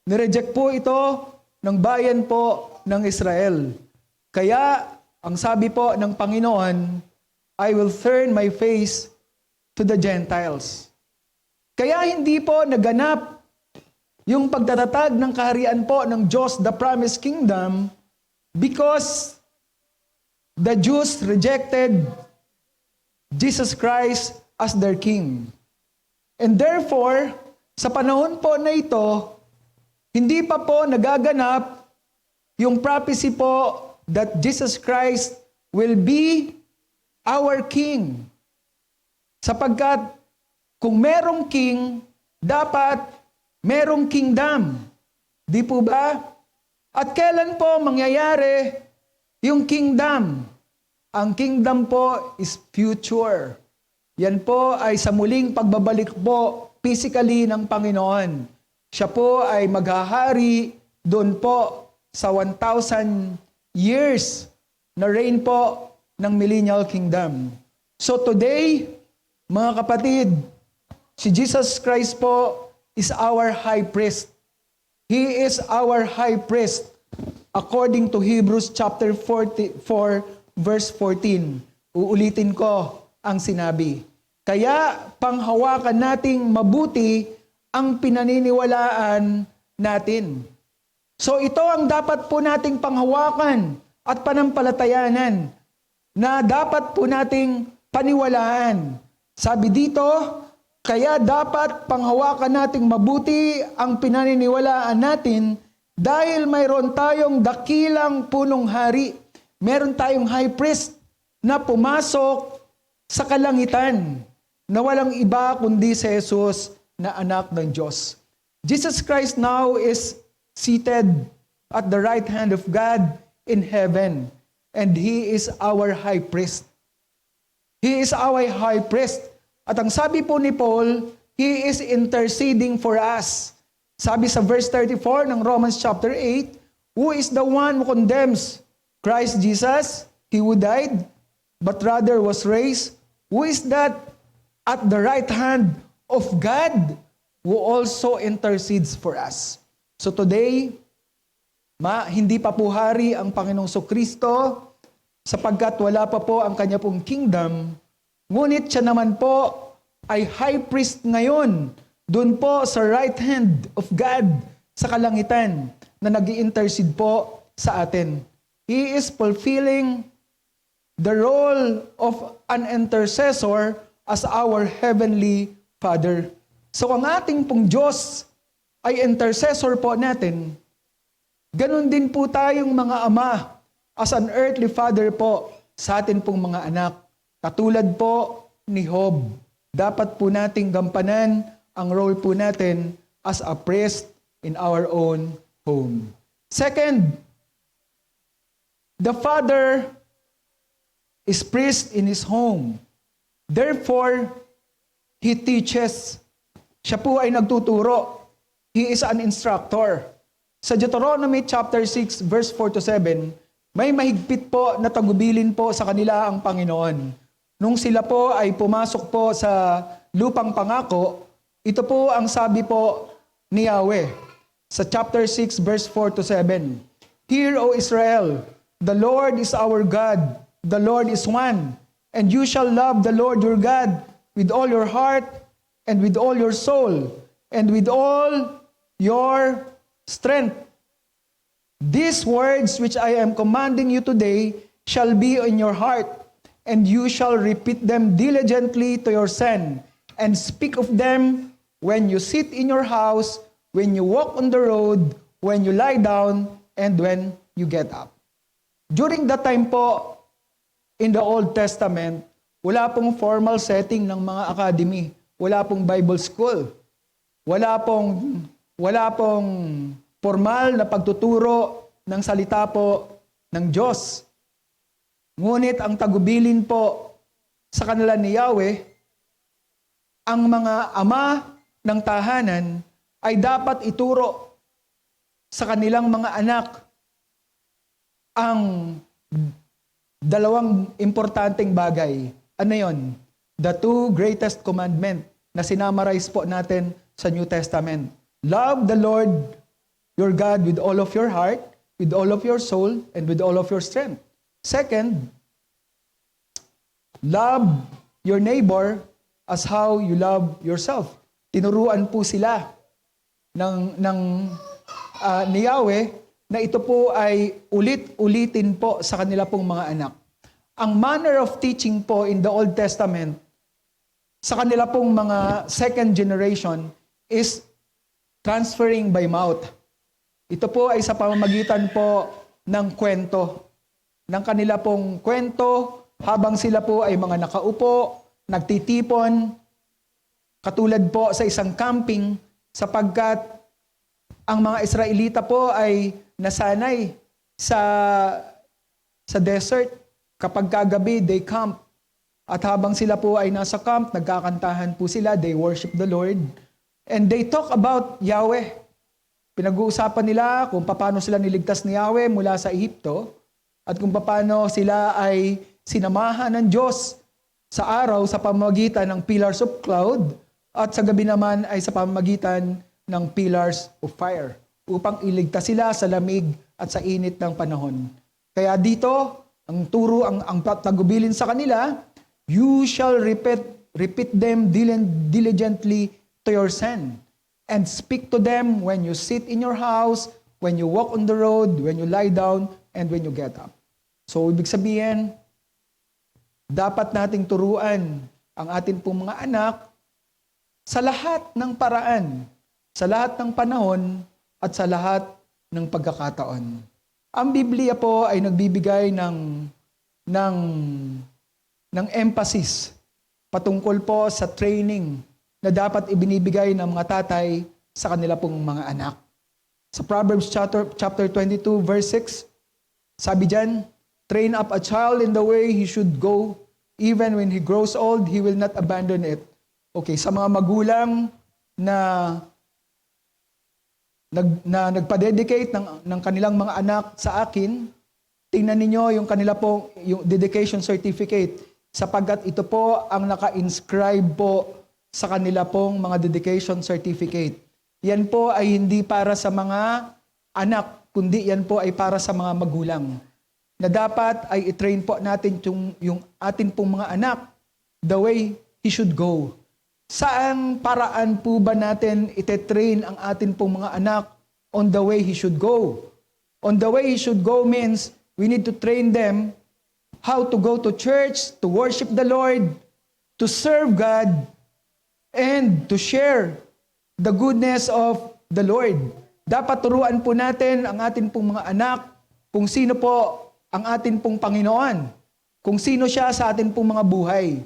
Speaker 5: Nireject po ito ng bayan po ng Israel. Kaya, ang sabi po ng Panginoon, I will turn my face to the Gentiles. Kaya hindi po naganap yung pagtatatag ng kaharian po ng Diyos, the promised kingdom, because the Jews rejected Jesus Christ as their king. And therefore, sa panahon po na ito, hindi pa po nagaganap yung prophecy po that Jesus Christ will be our king. Sapagkat kung merong king, dapat merong kingdom. Di po ba? At kailan po mangyayari yung kingdom? Ang kingdom po is future. Yan po ay sa muling pagbabalik po physically ng Panginoon. Siya po ay maghahari doon po sa 1,000 years na reign po ng millennial kingdom. So today, mga kapatid, si Jesus Christ po is our high priest. He is our high priest according to Hebrews chapter 44 verse 14. Uulitin ko ang sinabi. Kaya panghawakan nating mabuti ang pinaniniwalaan natin. So ito ang dapat po nating panghawakan at panampalatayanan na dapat po nating paniwalaan. Sabi dito, kaya dapat panghawakan nating mabuti ang pinaniniwalaan natin dahil mayroon tayong dakilang punong hari. Meron tayong high priest na pumasok sa kalangitan na walang iba kundi si Jesus na anak ng Diyos. Jesus Christ now is seated at the right hand of God in heaven, and He is our high priest. He is our high priest. At ang sabi po ni Paul, He is interceding for us. Sabi sa verse 34 ng Romans chapter 8, who is the one who condemns? Christ Jesus, he who died, but rather was raised. Who is that at the right hand of God, who also intercedes for us? So today, hindi pa po hari ang Panginoong Kristo, sapagkat wala pa po ang kanya pong kingdom, ngunit siya naman po ay high priest ngayon, doon po sa right hand of God sa kalangitan na nag-i-intercede po sa atin. He is fulfilling the role of an intercessor as our heavenly Father. So ang ating pong Diyos ay intercessor po natin. Ganon din po tayong mga ama as an earthly father po sa atin pong mga anak. Katulad po ni Job, dapat po nating gampanan ang role po natin as a priest in our own home. Second, the father is priest in his home. Therefore, he teaches. Siya po ay nagtuturo. He is an instructor. Sa Deuteronomy chapter 6 verse 4 to 7, may mahigpit po na tagubilin po sa kanila ang Panginoon. Nung sila po ay pumasok po sa lupang pangako, ito po ang sabi po ni Yahweh sa chapter 6 verse 4 to 7. Hear, O Israel, the Lord is our God, the Lord is one, and you shall love the Lord your God with all your heart and with all your soul and with all your strength. These words which I am commanding you today shall be in your heart, and you shall repeat them diligently to your son, and speak of them when you sit in your house, when you walk on the road, when you lie down, and when you get up. During that time po, in the Old Testament, wala pong formal setting ng mga academy. Wala pong Bible school. Wala pong formal na pagtuturo ng salita po ng Diyos. Ngunit ang tagubilin po sa kanila ni Yahweh, ang mga ama ng tahanan ay dapat ituro sa kanilang mga anak ang dalawang importanteng bagay. Ano yon? The two greatest commandment na sinamarize po natin sa New Testament. Love the Lord your God with all of your heart, with all of your soul, and with all of your strength. Second, love your neighbor as how you love yourself. Tinuruan po sila ni Yahweh na ito po ay ulit-ulitin po sa kanila pong mga anak. Ang manner of teaching po in the Old Testament sa kanila pong mga second generation is transferring by mouth. Ito po ay sa pamamagitan po ng kwento. Ng kanila pong kwento habang sila po ay mga nakaupo, nagtitipon, katulad po sa isang camping, sapagkat ang mga Israelita po ay nasanay sa desert. Kapag kagabi, they camp. At habang sila po ay nasa camp, nagkakantahan po sila, they worship the Lord. And they talk about Yahweh. Pinag-uusapan nila kung paano sila niligtas ni Yahweh mula sa Ehipto at kung paano sila ay sinamahan ng Diyos sa araw sa pamamagitan ng pillars of cloud at sa gabi naman ay sa pamamagitan ng pillars of fire upang iligtas sila sa lamig at sa init ng panahon. Kaya dito, ang turo, ang tagubilin sa kanila, you shall repeat them diligently to your son, and speak to them when you sit in your house, when you walk on the road, when you lie down, and when you get up. So, ibig sabihin, dapat nating turuan ang atin pong mga anak sa lahat ng paraan, sa lahat ng panahon, at sa lahat ng pagkakataon. Ang Biblia po ay nagbibigay ng emphasis patungkol po sa training na dapat ibinibigay ng mga tatay sa kanila pong mga anak. Sa Proverbs chapter 22 verse 6, sabi diyan, train up a child in the way he should go, even when he grows old, he will not abandon it. Okay, sa mga magulang na nagpa-dedicate ng kanilang mga anak sa akin, tingnan ninyo yung kanila pong yung dedication certificate sapagkat ito po ang naka-inscribe po sa kanila pong mga dedication certificate. Yan po ay hindi para sa mga anak, kundi yan po ay para sa mga magulang. Na dapat ay i-train po natin yung atin pong mga anak the way he should go. Saan paraan po ba natin ite-train ang atin pong mga anak on the way he should go? On the way he should go means we need to train them how to go to church, to worship the Lord, to serve God, and to share the goodness of the Lord. Dapat turuan po natin ang atin pong mga anak kung sino po ang atin pong Panginoon, kung sino siya sa atin pong mga buhay.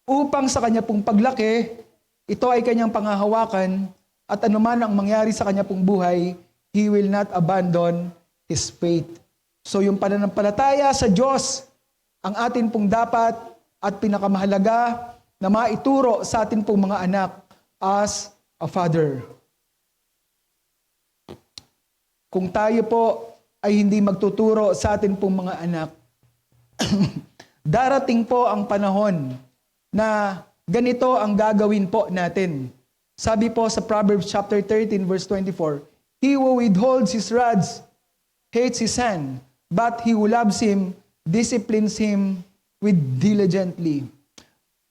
Speaker 5: Upang sa kanya pong paglaki, ito ay kanyang pangahawakan at anuman ang mangyari sa kanya pong buhay, he will not abandon his faith. So yung pananampalataya sa Diyos, ang atin pong dapat at pinakamahalaga na maituro sa atin pong mga anak as a father. Kung tayo po ay hindi magtuturo sa atin pong mga anak, darating po ang panahon na ganito ang gagawin po natin. Sabi po sa Proverbs chapter 13 verse 24, he who withholds his rods hates his son, but he who loves him disciplines him with diligently.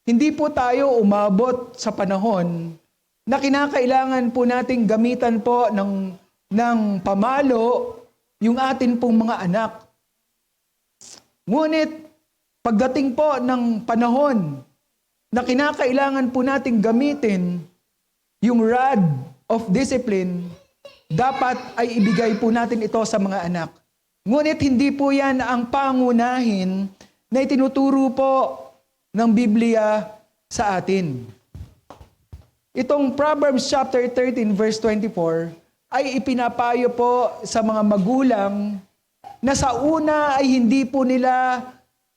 Speaker 5: Hindi po tayo umabot sa panahon na kinakailangan po nating gamitan po ng pamalo yung atin pong mga anak. Ngunit pagdating po ng panahon na kinakailangan po nating gamitin yung rod of discipline, dapat ay ibigay po natin ito sa mga anak. Ngunit hindi po yan ang pangunahin na itinuturo po ng Biblia sa atin. Itong Proverbs chapter 13 verse 24 ay ipinapayo po sa mga magulang na sa una ay hindi po nila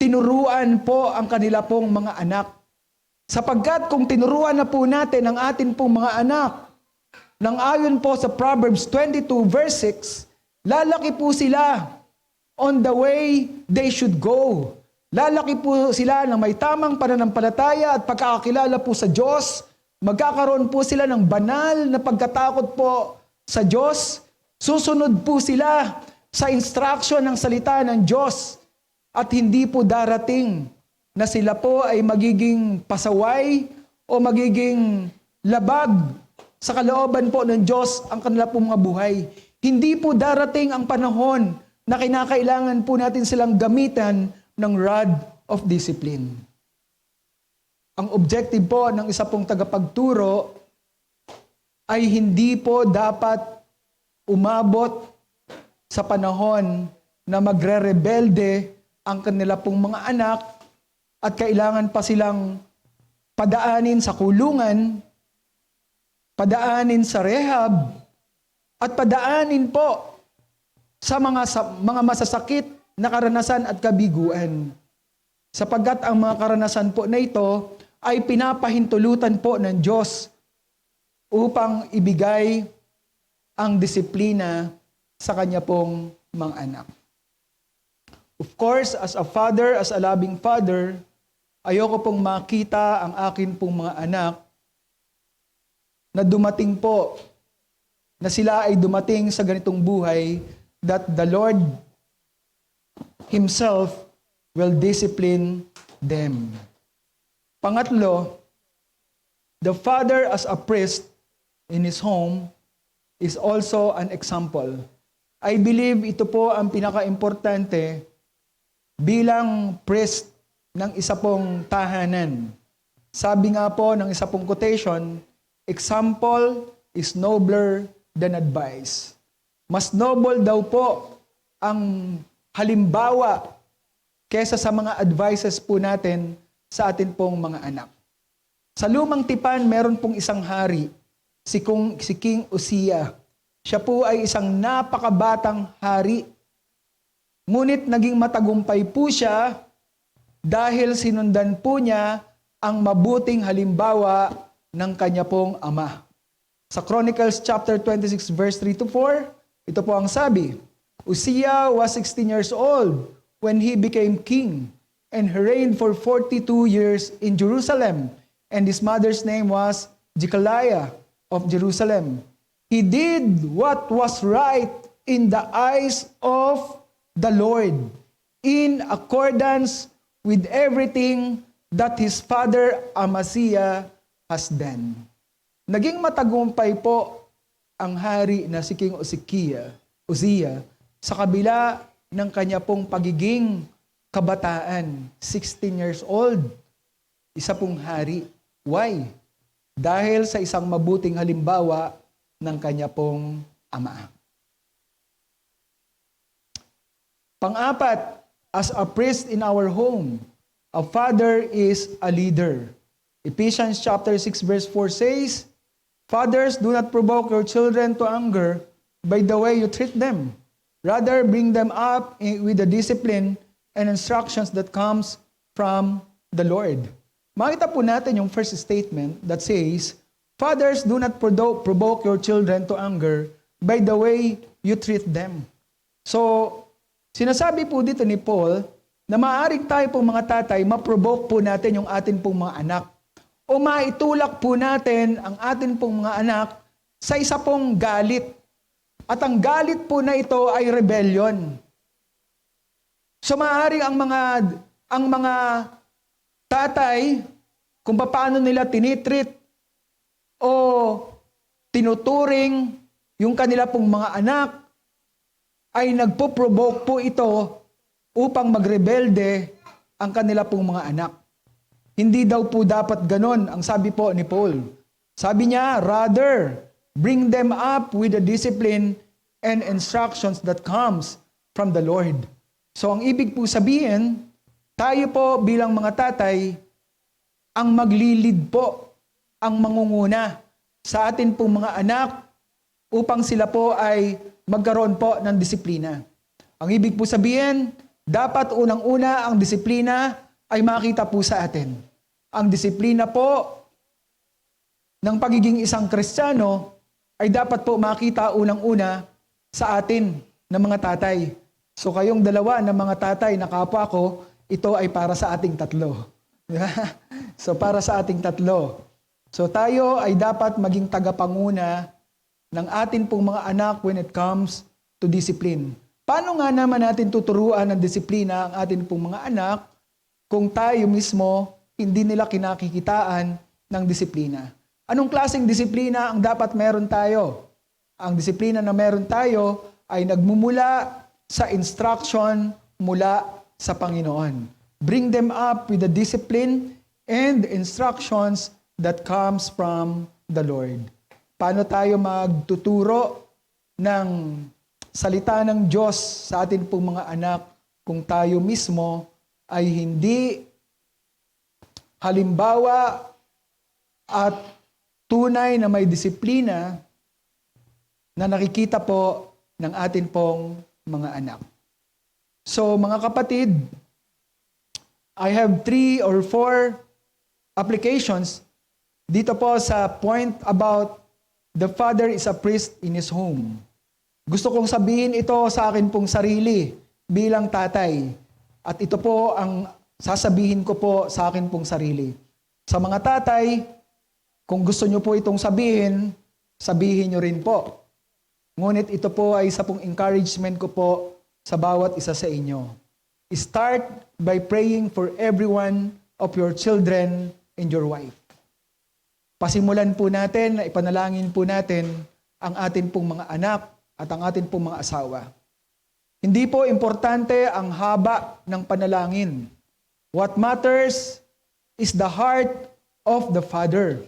Speaker 5: tinuruan po ang kanila pong mga anak. Sapagkat kung tinuruan na po natin ang atin pong mga anak, nang ayon po sa Proverbs 22 verse 6, lalaki po sila on the way they should go. Lalaki po sila ng may tamang pananampalataya at pagkakakilala po sa Diyos. Magkakaroon po sila ng banal na pagkatakot po sa Diyos. Susunod po sila sa instruction ng salita ng Diyos. At hindi po darating na sila po ay magiging pasaway o magiging labag sa kalooban po ng Diyos ang kanila pong mga buhay. Hindi po darating ang panahon na kinakailangan po natin silang gamitan ng rod of discipline. Ang objective po ng isa pong tagapagturo ay hindi po dapat umabot sa panahon na magre-rebelde ang kanila pong mga anak at kailangan pa silang padaanin sa kulungan, padaanin sa rehab, at padaanin po sa mga masasakit na karanasan at kabiguan. Sapagkat ang mga karanasan po na ito ay pinapahintulutan po ng Diyos upang ibigay ang disiplina sa kanya pong mga anak. Of course, as a father, as a loving father, ayoko pong makita ang akin pong mga anak na dumating po, na sila ay dumating sa ganitong buhay that the Lord Himself will discipline them. Pangatlo, the father as a priest in his home is also an example. I believe ito po ang pinaka-importante bilang priest ng isa pong tahanan. Sabi nga po ng isa pong quotation, example is nobler than advice. Mas noble daw po ang halimbawa kesa sa mga advices po natin sa atin pong mga anak. Sa lumang tipan, meron pong isang hari, si King Uzziah. Siya po ay isang napakabatang hari. Ngunit naging matagumpay po siya dahil sinundan po niya ang mabuting halimbawa ng kanya pong ama. Sa Chronicles chapter 26 verse 3 to 4, ito po ang sabi, Uzziah was 16 years old when he became king, and he reigned for 42 years in Jerusalem, and his mother's name was Jecoliah of Jerusalem. He did what was right in the eyes of the Lord, in accordance with everything that his father Amaziah has done. Naging matagumpay po ang hari na si King Uzziah sa kabila ng kanya pong pagiging kabataan, 16 years old, isa pong hari. Why? Dahil sa isang mabuting halimbawa ng kanya pong ama. Pang-apat, as a priest in our home, a father is a leader. Ephesians chapter 6 verse 4 says, Fathers, do not provoke your children to anger by the way you treat them. Rather, bring them up with the discipline and instructions that comes from the Lord. Makita po natin yung first statement that says, Fathers, do not provoke your children to anger by the way you treat them. So, sinasabi po dito ni Paul na maaaring tayo pong mga tatay, ma-provoke po natin yung atin pong mga anak. O maitulak po natin ang atin pong mga anak sa isa pong galit. At ang galit po na ito ay rebellion. So maaaring ang mga tatay, kung paano nila tinitreat o tinuturing yung kanila pong mga anak, ay nagpo-provoke po ito upang magrebelde ang kanila pong mga anak. Hindi daw po dapat ganon ang sabi po ni Paul. Sabi niya, rather, bring them up with the discipline and instructions that comes from the Lord. So ang ibig po sabihin, tayo po bilang mga tatay, ang maglilid po, ang mangunguna sa atin pong mga anak upang sila po ay magkaroon po ng disiplina. Ang ibig po sabihin, dapat unang-una ang disiplina ay makita po sa atin. Ang disiplina po ng pagiging isang Kristiyano ay dapat po makita unang-una sa atin ng mga tatay. So kayong dalawa ng mga tatay na kapwa ko, ito ay para sa ating tatlo. So para sa ating tatlo. So tayo ay dapat maging tagapanguna ng atin pong mga anak when it comes to discipline. Paano nga naman natin tuturuan ng disiplina ang atin pong mga anak kung tayo mismo hindi nila kinakikitaan ng disiplina? Anong klaseng disiplina ang dapat meron tayo? Ang disiplina na meron tayo ay nagmumula sa instruction mula sa Panginoon. Bring them up with the discipline and instructions that comes from the Lord. Paano tayo magtuturo ng salita ng Diyos sa atin pong mga anak kung tayo mismo ay hindi halimbawa at tunay na may disiplina na nakikita po ng atin pong mga anak. So mga kapatid, I have 3 or 4 applications dito po sa point about the father is a priest in his home. Gusto kong sabihin ito sa akin pong sarili bilang tatay. At ito po ang sasabihin ko po sa akin pong sarili. Sa mga tatay, kung gusto nyo po itong sabihin, sabihin nyo rin po. Ngunit ito po ay isa pong encouragement ko po sa bawat isa sa inyo. Start by praying for every one of your children and your wife. Pasimulan po natin na ipanalangin po natin ang atin pong mga anak at ang atin pong mga asawa. Hindi po importante ang haba ng panalangin. What matters is the heart of the Father.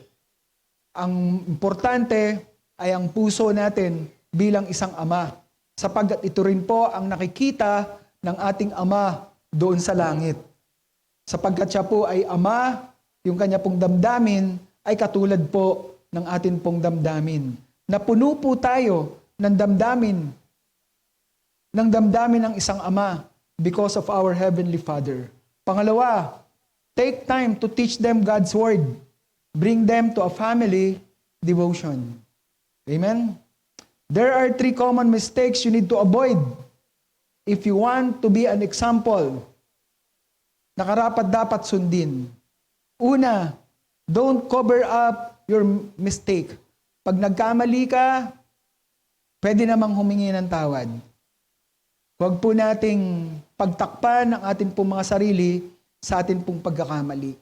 Speaker 5: Ang importante ay ang puso natin bilang isang ama, sapagkat ito rin po ang nakikita ng ating ama doon sa langit. Sapagkat siya po ay ama, yung kanya pong damdamin ay katulad po ng atin pong damdamin. Napuno po tayo ng damdamin ng isang ama because of our Heavenly Father. Pangalawa, take time to teach them God's Word. Bring them to a family devotion. Amen? There are 3 common mistakes you need to avoid if you want to be an example na karapat-dapat sundin. Una, don't cover up your mistake. Pag nagkamali ka, pwede namang humingi ng tawad. Huwag po nating pagtakpan ang ating pong mga sarili sa ating pong pagkakamali.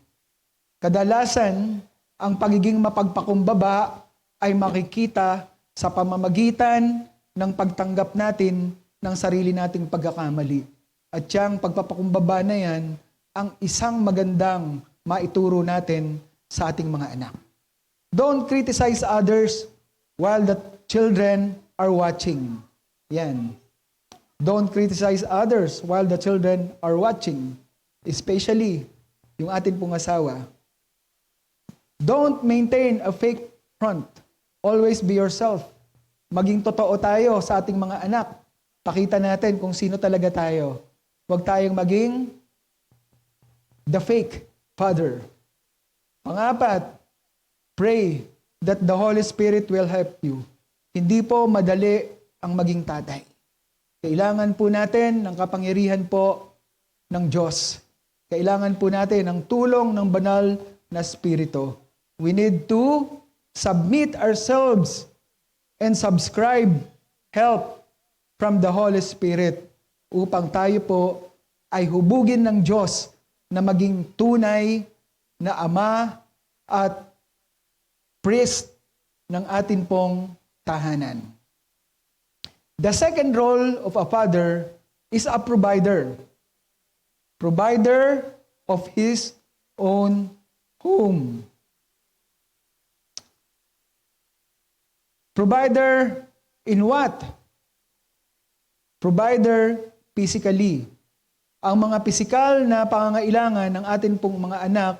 Speaker 5: Kadalasan, ang pagiging mapagpakumbaba ay makikita sa pamamagitan ng pagtanggap natin ng sarili nating pagkakamali. At yung pagpapakumbaba na yan, ang isang magandang maituro natin sa ating mga anak. Don't criticize others while the children are watching. Yan. Don't criticize others while the children are watching. Especially yung ating pong asawa. Don't maintain a fake front. Always be yourself. Maging totoo tayo sa ating mga anak. Pakita natin kung sino talaga tayo. Huwag tayong maging the fake father. Pang-apat, pray that the Holy Spirit will help you. Hindi po madali ang maging tatay. Kailangan po natin ng kapangyarihan po ng Diyos. Kailangan po natin ng tulong ng banal na Espiritu. We need to submit ourselves and subscribe help from the Holy Spirit upang tayo po ay hubugin ng Diyos na maging tunay na ama at priest ng atin pong tahanan. The second role of a father is a provider. Provider of his own home. Provider in what? Provider physically. Ang mga pisikal na pangangailangan ng atin pong mga anak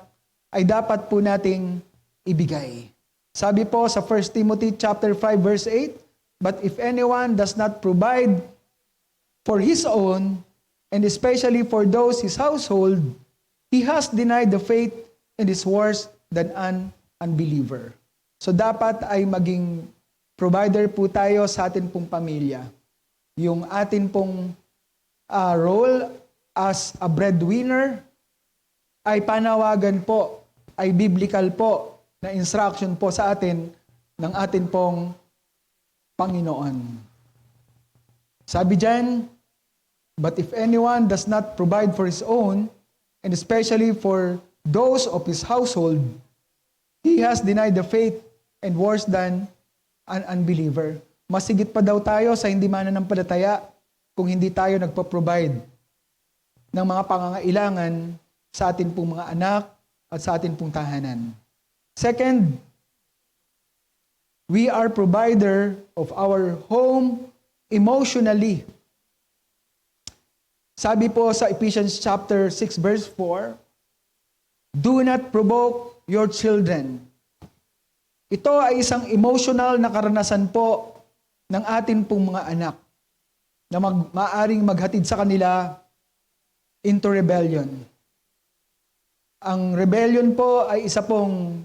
Speaker 5: ay dapat po nating ibigay. Sabi po sa 1 Timothy chapter 5 verse 8, but if anyone does not provide for his own, and especially for those his household, he has denied the faith and is worse than an unbeliever. So dapat ay maging provider po tayo sa atin pong pamilya. Yung atin pong role as a breadwinner ay panawagan po, ay biblical po na instruction po sa atin ng atin pong Panginoon. Sabi diyan, but if anyone does not provide for his own, and especially for those of his household, he has denied the faith and worse than an unbeliever. Masigit pa daw tayo sa hindi mananampalataya kung hindi tayo nagpo-provide ng mga pangangailangan sa atin pong mga anak at sa atin pong tahanan. Second, we are provider of our home emotionally. Sabi po sa Ephesians chapter 6 verse 4, do not provoke your children. Ito ay isang emotional na karanasan po ng atin pong mga anak na maaring maghatid sa kanila into rebellion. Ang rebellion po ay isa pong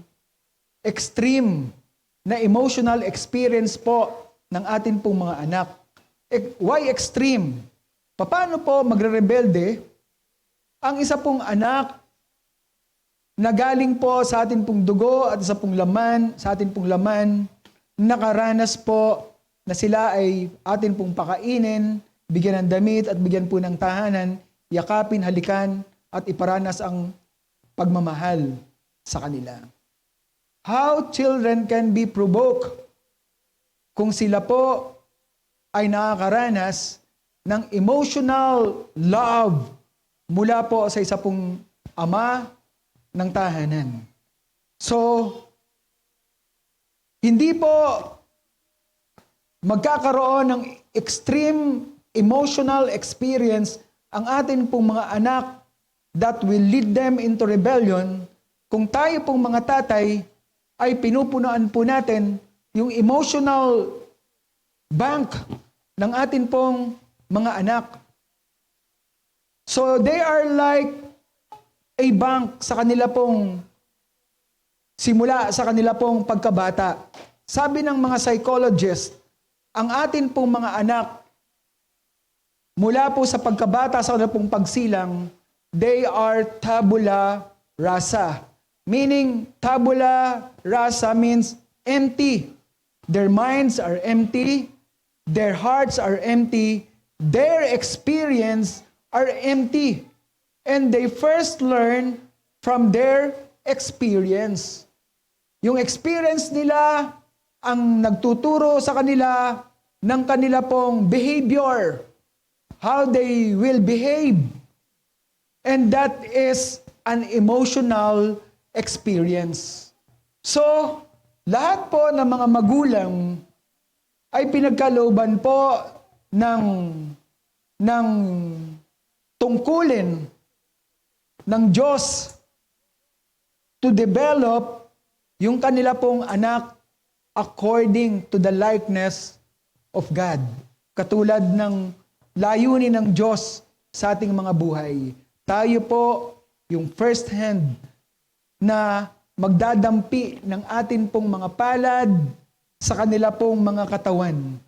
Speaker 5: extreme na emotional experience po ng atin pong mga anak. Why extreme? Paano po magre-rebelde ang isa pong anak na galing po sa atin pong dugo at sa atin pong laman, nakaranas po na sila ay atin pong pakainin, bigyan ng damit at bigyan po ng tahanan, yakapin, halikan at iparanas ang pagmamahal sa kanila. How children can be provoked kung sila po ay nakakaranas ng emotional love mula po sa isa pong ama ng tahanan. So, hindi po magkakaroon ng extreme emotional experience ang atin pong mga anak that will lead them into rebellion kung tayo pong mga tatay ay pinupunuan po natin yung emotional bank ng atin pong mga anak. So they are like a bank sa kanila pong simula sa kanila pong pagkabata. Sabi ng mga psychologist, ang atin pong mga anak, mula po sa pagkabata sa kanila pong pagsilang, they are tabula rasa. Meaning, tabula rasa means empty. Their minds are empty. Their hearts are empty. Their experience are empty. And they first learn from their experience. Yung experience nila ang nagtuturo sa kanila ng kanila pong behavior. How they will behave. And that is an emotional experience. So, lahat po ng mga magulang ay pinagkalooban po ng tungkulin ng Diyos to develop yung kanila pong anak according to the likeness of God. Katulad ng layunin ng Diyos sa ating mga buhay. Tayo po yung first hand na magdadampi ng atin pong mga palad sa kanila pong mga katawan.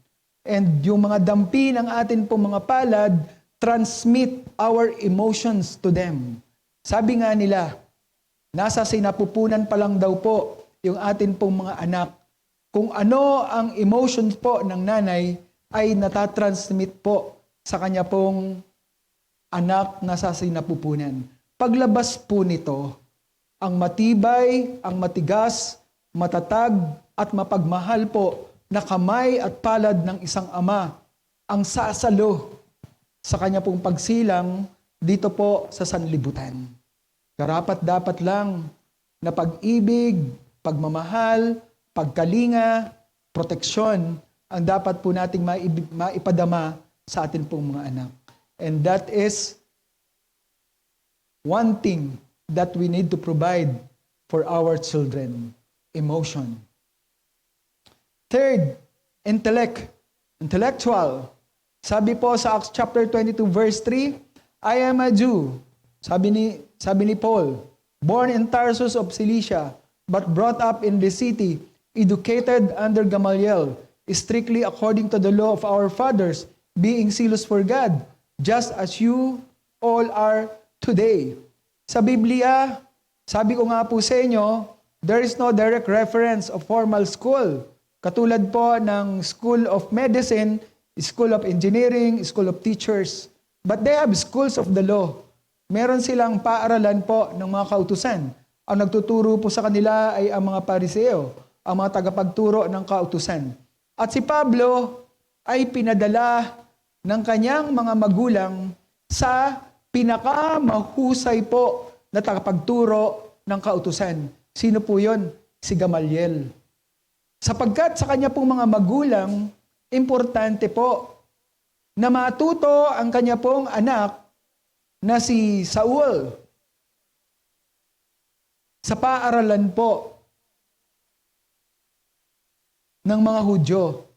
Speaker 5: And yung mga dampi ng atin pong mga palad transmit our emotions to them. Sabi nga nila, nasa sinapupunan pa lang daw po yung atin pong mga anak. Kung ano ang emotions po ng nanay ay natatransmit po sa kanya pong anak na sa sinapupunan. Paglabas po nito, ang matibay, ang matigas, matatag at mapagmahal po na kamay at palad ng isang ama ang sasalo sa kanya pong pagsilang dito po sa sanlibutan. Karapat-dapat lang na pag-ibig, pagmamahal, pagkalinga, proteksyon ang dapat po nating maipadama sa atin pong mga anak. And that is one thing that we need to provide for our children, emotion. Third, intellectual. Sabi po sa Acts chapter 22 verse 3, I am a Jew, sabi ni Paul, born in Tarsus of Cilicia, but brought up in the city, educated under Gamaliel, strictly according to the law of our fathers, being zealous for God, just as you all are today. Sa Biblia, sabi ko nga po sa inyo, there is no direct reference of formal school. Katulad po ng School of Medicine, School of Engineering, School of Teachers. But they have schools of the law. Meron silang paaralan po ng mga kautusan. Ang nagtuturo po sa kanila ay ang mga pariseo, ang mga tagapagturo ng kautusan. At si Pablo ay pinadala ng kanyang mga magulang sa pinakamahusay po na tagapagturo ng kautusan. Sino po yon? Si Gamaliel. Sapagkat sa kanya pong mga magulang, importante po na matuto ang kanya pong anak na si Saul sa paaralan po ng mga Hudyo,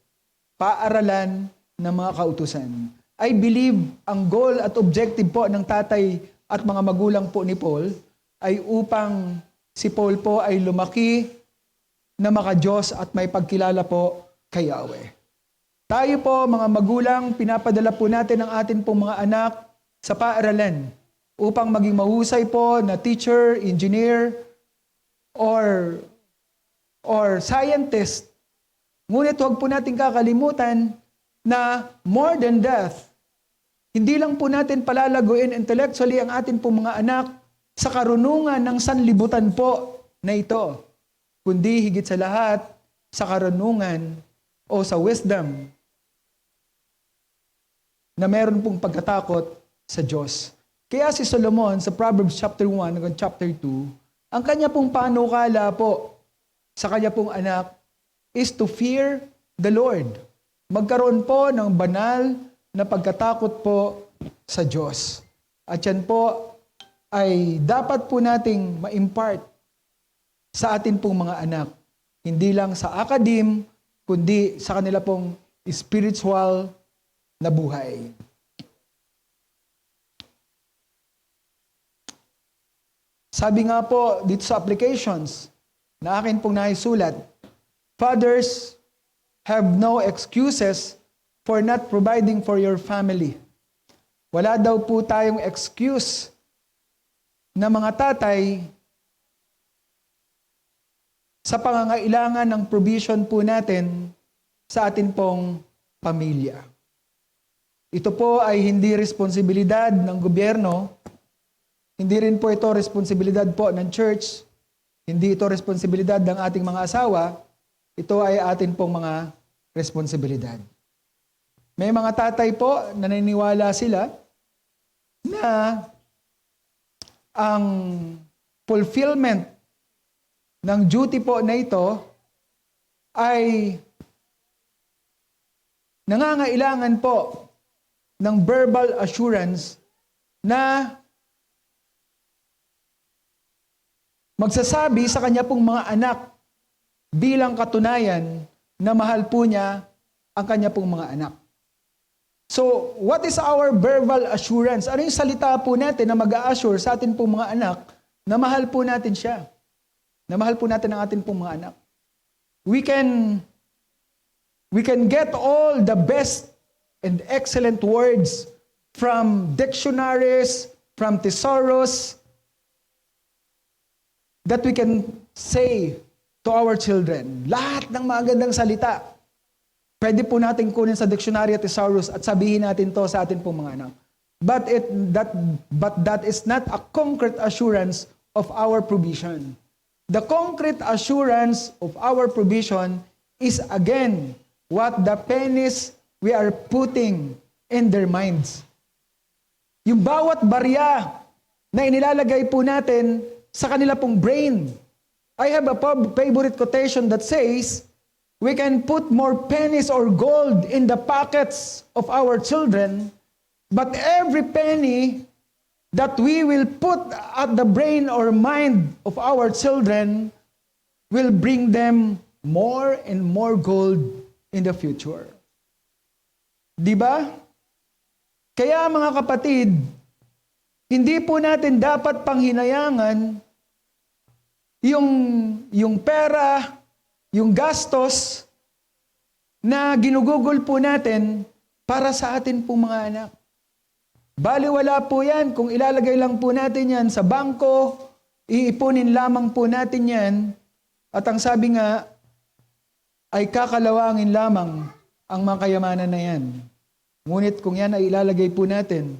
Speaker 5: paaralan ng mga kautusan. I believe ang goal at objective po ng tatay at mga magulang po ni Paul ay upang si Paul po ay lumaki na maka-Diyos at may pagkilala po kay Yahweh. Tayo po mga magulang, pinapadala po natin ang atin pong mga anak sa paaralan upang maging mahusay po na teacher, engineer, or scientist. Ngunit huwag po natin kakalimutan na more than that, hindi lang po natin palalaguin intellectually ang atin pong mga anak sa karunungan ng sanlibutan po na ito, kundi higit sa lahat sa karunungan o sa wisdom na meron pong pagkatakot sa Diyos. Kaya si Solomon sa Proverbs chapter 1 hanggang chapter 2, ang kanya pong panukala po sa kanya pong anak is to fear the Lord. Magkaroon po ng banal na pagkatakot po sa Diyos. At yan po ay dapat po nating ma-impart sa atin pong mga anak. Hindi lang sa academe, kundi sa kanila pong spiritual na buhay. Sabi nga po dito sa applications na akin pong naisulat, fathers have no excuses for not providing for your family. Wala daw po tayong excuse na mga tatay sa pangangailangan ng provision po natin sa atin pong pamilya. Ito po ay hindi responsibilidad ng gobyerno, hindi rin po ito responsibilidad po ng church, hindi ito responsibilidad ng ating mga asawa, ito ay atin pong mga responsibilidad. May mga tatay po na naniniwala sila na ang fulfillment ng duty po na ito ay nangangailangan po ng verbal assurance na magsasabi sa kanya pong mga anak bilang katunayan na mahal po niya ang kanya pong mga anak. So, what is our verbal assurance? Ano yung salita po natin na mag-a-assure sa atin pong mga anak na mahal po natin siya? Na mahal po natin ang atin pong mga anak? We can get all the best and excellent words from dictionaries, from thesaurus, that we can say to our children. Lahat ng magandang salita, pwede po natin kunin sa dictionary at thesaurus at sabihin natin to sa atin pong mga anak. But that is not a concrete assurance of our provision. The concrete assurance of our provision is again what the pennies we are putting in their minds. Yung bawat barya na inilalagay po natin sa kanila pong brain. I have a favorite quotation that says, we can put more pennies or gold in the pockets of our children, but every penny that we will put at the brain or mind of our children will bring them more and more gold in the future. Di ba? Kaya mga kapatid, hindi po natin dapat panghinayangan yung pera, yung gastos na ginugugol po natin para sa atin pong mga anak. Baliwala po yan kung ilalagay lang po natin yan sa bangko, iipunin lamang po natin yan, at ang sabi nga, ay kakalawangin lamang ang mga kayamanan na yan. Ngunit kung yan ay ilalagay po natin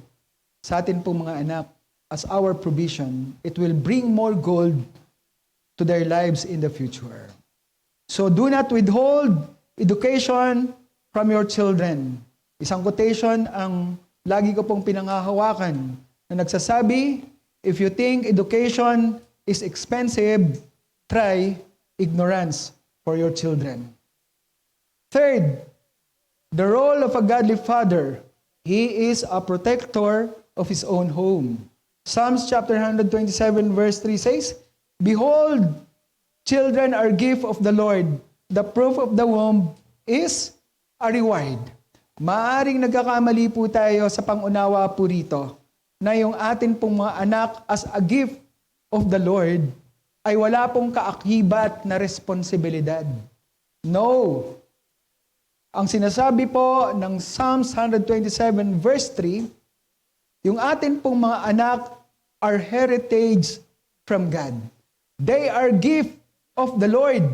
Speaker 5: sa atin pong mga anak as our provision, it will bring more gold to their lives in the future. So do not withhold education from your children. Isang quotation ang lagi ko pong pinangahawakan na nagsasabi, if you think education is expensive, try ignorance for your children. Third, the role of a godly father, he is a protector of his own home. Psalms chapter 127 verse 3 says, behold, children are gift of the Lord. The proof of the womb is a reward. Maaring nagkakamali po tayo sa pangunawa po rito na yung atin pong mga anak as a gift of the Lord ay wala pong kaakibat na responsibilidad. No. Ang sinasabi po ng Psalms 127 verse 3, yung atin pong mga anak are heritage from God. They are gift of the Lord.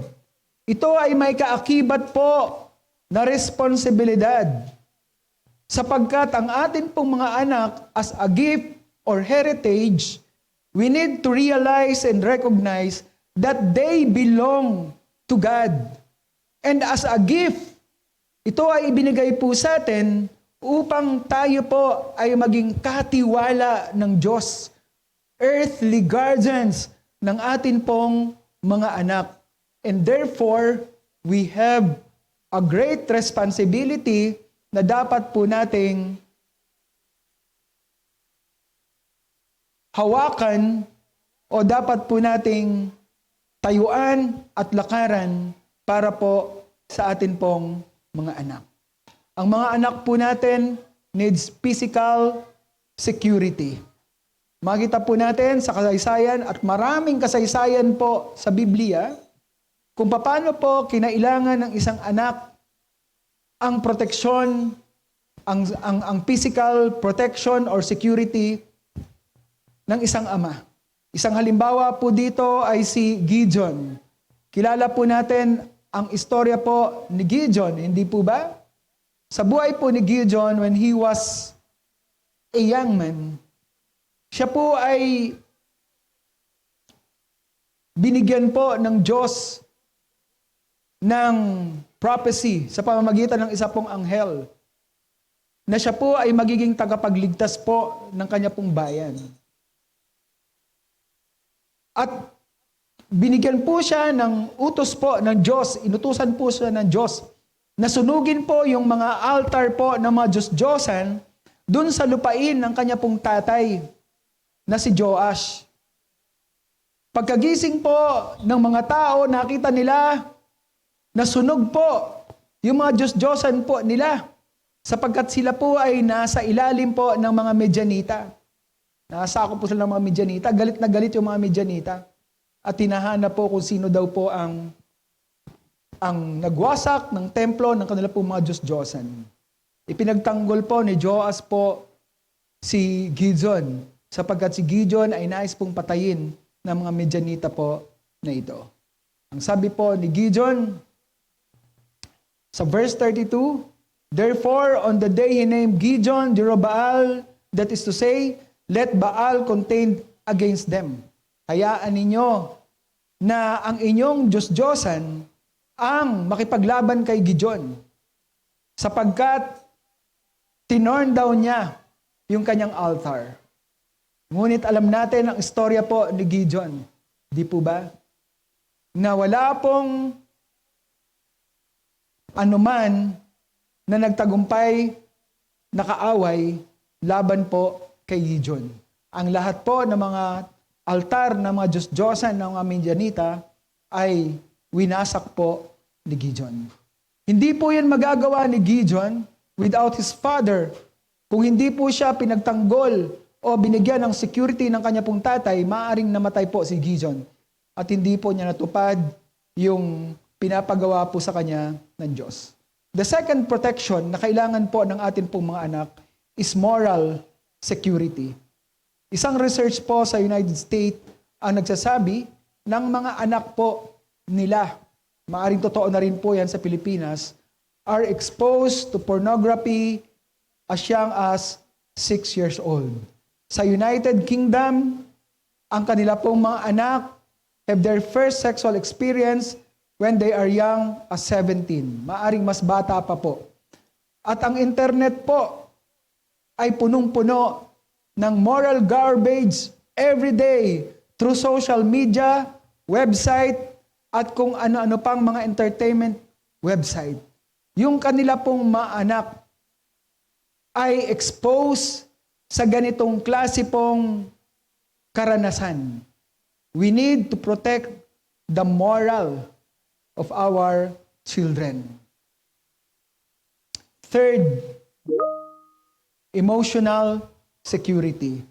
Speaker 5: Ito ay may kaakibat po na responsibilidad. Sapagkat ang atin pong mga anak as a gift or heritage, we need to realize and recognize that they belong to God. And as a gift, ito ay ibinigay po sa atin upang tayo po ay maging katiwala ng Diyos. Earthly guardians ng atin pong mga anak. And therefore, we have a great responsibility na dapat po nating hawakan o dapat po nating tayuan at lakaran para po sa atin pong mga anak. Ang mga anak po natin needs physical security. Makita po natin sa kasaysayan at maraming kasaysayan po sa Biblia kung paano po kinailangan ng isang anak ang proteksyon, ang physical protection or security ng isang ama. Isang halimbawa po dito ay si Gideon. Kilala po natin ang istorya po ni Gideon, hindi po ba? Sa buhay po ni Gideon when he was a young man, siya po ay binigyan po ng Diyos ng prophecy sa pamamagitan ng isa pong anghel na siya po ay magiging tagapagligtas po ng kanya pong bayan. At binigyan po siya ng utos po ng Diyos, inutusan po siya ng Diyos na sunugin po yung mga altar po ng mga Diyos-Diyosan dun sa lupain ng kanya pong tatay na si Joash. Pagkagising po ng mga tao, nakita nila na sunog po yung mga Diyos-Diyosan po nila sapagkat sila po ay nasa ilalim po ng mga Medyanita. Nasako po sila ng mga Medyanita. Galit na galit yung mga Medyanita. At tinahanap po kung sino daw po ang nagwasak ng templo ng kanila po mga Diyos-Diyosan. Ipinagtanggol po ni Joas po si Gideon sapagkat si Gideon ay nais pong patayin ng mga Medyanita po na ito. Ang sabi po ni Gideon, sa verse 32, therefore, on the day he named Gideon, Jerubbaal, that is to say, let Baal contend against them. Hayaan ninyo na ang inyong Diyos-Diyosan ang makipaglaban kay Gideon. Sapagkat tinorn down niya yung kanyang altar. Ngunit alam natin ang istorya po ni Gideon. Di po ba? Na wala pong anuman na nagtagumpay, nakaaway, laban po kay Gideon. Ang lahat po ng mga altar ng mga Diyos-Diyosan ng mga Midianita ay winasak po ni Gideon. Hindi po yan magagawa ni Gideon without his father. Kung hindi po siya pinagtanggol o binigyan ng security ng kanya pong tatay, maaaring namatay po si Gideon. At hindi po niya natupad yung pinapagawa po sa kanya ng Diyos. The second protection na kailangan po ng atin pong mga anak is moral security. Isang research po sa United States ang nagsasabi ng mga anak po nila, maaring totoo na rin po yan sa Pilipinas, are exposed to pornography as young as 6 years old. Sa United Kingdom, ang kanila pong mga anak have their first sexual experience when they are young as 17. Maaring mas bata pa po. At ang internet po ay punong-puno ng moral garbage every day through social media, website, at kung ano-ano pang mga entertainment website. Yung kanila pong mga anak ay exposed sa ganitong klase pong karanasan. We need to protect the moral of our children. Third, emotional security.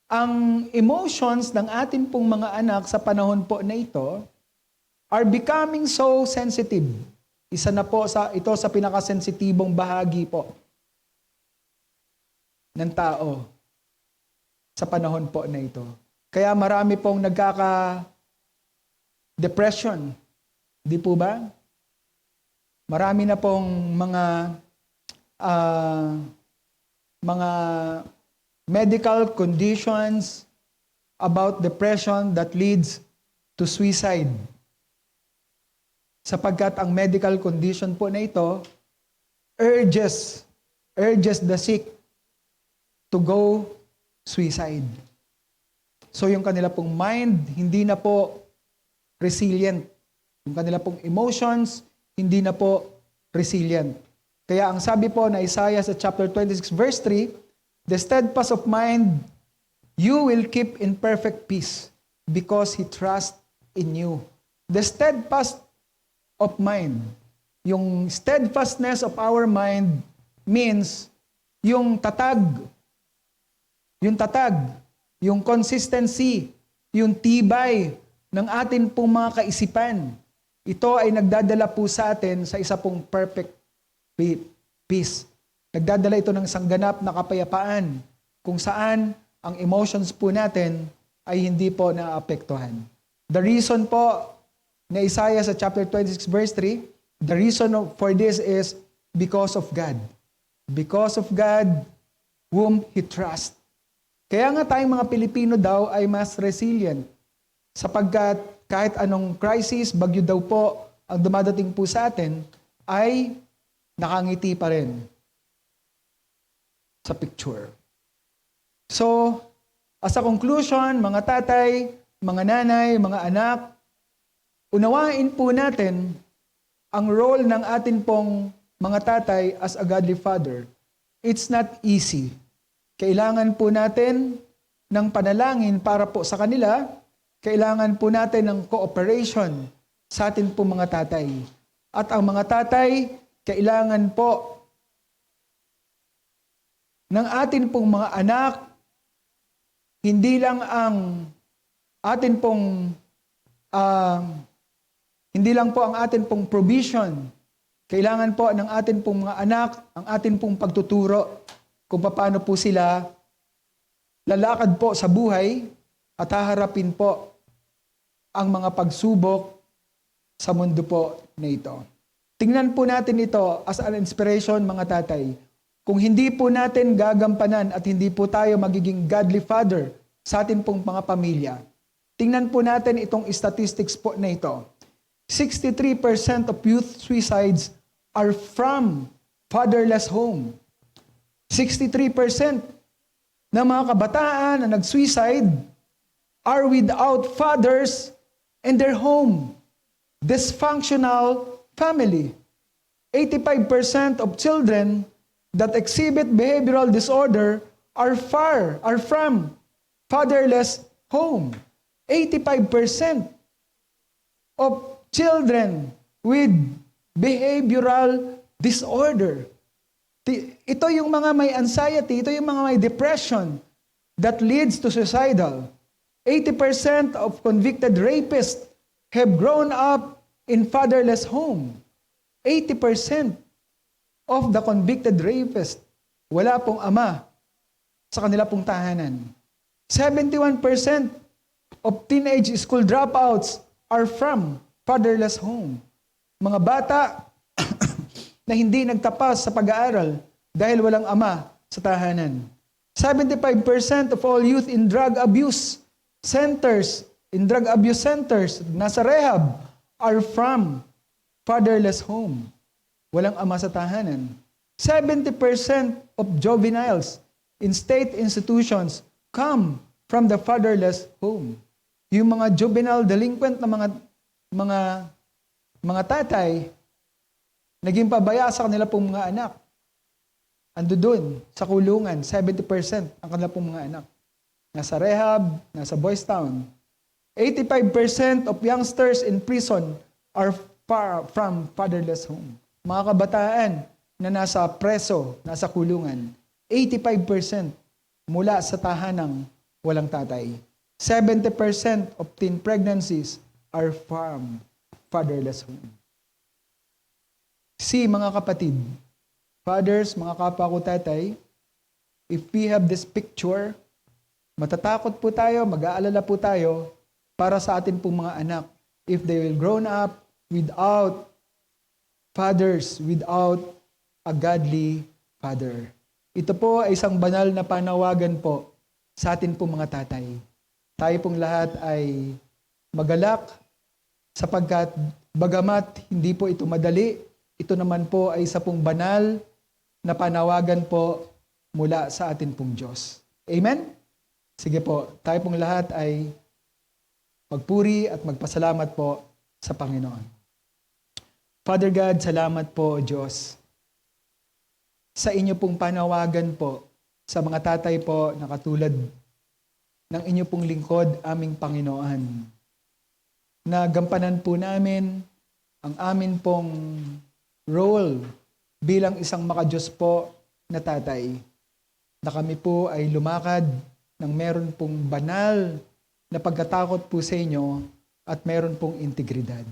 Speaker 5: Ang emotions ng ating pong mga anak sa panahon po na ito are becoming so sensitive. Isa na po ito sa pinakasensitibong bahagi po ng tao sa panahon po na ito. Kaya marami pong nagkaka-depression. Di po ba? Marami na pong mga medical conditions about depression that leads to suicide. Sapagkat ang medical condition po na ito urges the sick to go suicide. So yung kanila pong mind, hindi na po resilient. Yung kanila pong emotions, hindi na po resilient. Kaya ang sabi po na Isaiah sa chapter 26 verse 3, the steadfast of mind, you will keep in perfect peace because he trusts in you. The steadfast of mind, yung steadfastness of our mind means yung tatag, yung consistency, yung tibay ng atin pong mga kaisipan. ito ay nagdadala po sa atin sa isa pong perfect peace. Nagdadala ito ng isang ganap na kapayapaan kung saan ang emotions po natin ay hindi po naapektuhan. The reason po na Isaiah sa chapter 26 verse 3, the reason for this is because of God. Because of God whom He trusts. Kaya nga tayong mga Pilipino daw ay mas resilient sapagkat kahit anong crisis, bagyo daw po ang dumadating po sa atin, ay nakangiti pa rin sa picture. So, as a conclusion, mga tatay, mga nanay, mga anak, unawain po natin ang role ng atin pong mga tatay as a godly father. It's not easy. Kailangan po natin ng panalangin para po sa kanila. Kailangan po natin ng cooperation sa atin po mga tatay. At ang mga tatay, kailangan po ng atin pong mga anak, hindi lang ang atin pong hindi lang po ang atin pong provision. Kailangan po ng atin pong mga anak, ang atin pong pagtuturo kung paano po sila lalakad po sa buhay at haharapin po ang mga pagsubok sa mundo po na ito. Tingnan po natin ito as an inspiration, mga tatay. Kung hindi po natin gagampanan at hindi po tayo magiging godly father sa atin pong mga pamilya, tingnan po natin itong statistics po na ito. 63% of youth suicides are from fatherless home. 63% ng mga kabataan na nag-suicide are without fathers in their home. Dysfunctional family. 85% of children that exhibit behavioral disorder are from fatherless home. 85% of children with behavioral disorder. Ito yung mga may anxiety, ito yung mga may depression that leads to suicidal. 80% of convicted rapists have grown up in fatherless home. 80% of the convicted rapists, wala pong ama sa kanila pong tahanan. 71% of teenage school dropouts are from fatherless home. Mga bata na hindi nagtapas sa pag-aaral dahil walang ama sa tahanan. 75% of all youth in drug abuse centers, nasa rehab, are from fatherless home. Walang ama sa tahanan. 70% of juveniles in state institutions come from the fatherless home. Yung mga juvenile delinquent na mga tatay, naging pabaya sa kanila pong mga anak. Ando doon, sa kulungan, 70% ang kanila pong mga anak. Nasa rehab, nasa Boys Town. 85% of youngsters in prison are far from fatherless home. Mga kabataan na nasa preso, nasa kulungan, 85% mula sa tahanang walang tatay. 70% of teen pregnancies are from fatherless home. See, mga kapatid, fathers, mga kapwa ko tatay, if we have this picture, matatakot po tayo, mag-aalala po tayo para sa atin pong mga anak. If they will grown up without fathers, without a godly father. Ito po ay isang banal na panawagan po sa atin pong mga tatay. Tayo pong lahat ay magalak sapagkat bagamat hindi po ito madali, ito naman po ay isa pong banal na panawagan po mula sa atin pong Diyos. Amen? Sige po, tayo pong lahat ay magpuri at magpasalamat po sa Panginoon. Father God, salamat po, Diyos, sa inyo pong panawagan po sa mga tatay po na katulad ng inyo pong lingkod, aming Panginoon, na gampanan po namin ang amin pong role bilang isang makadiyos po na tatay, na kami po ay lumakad ng meron pong banal na pagkatakot po sa inyo at meron pong integridad.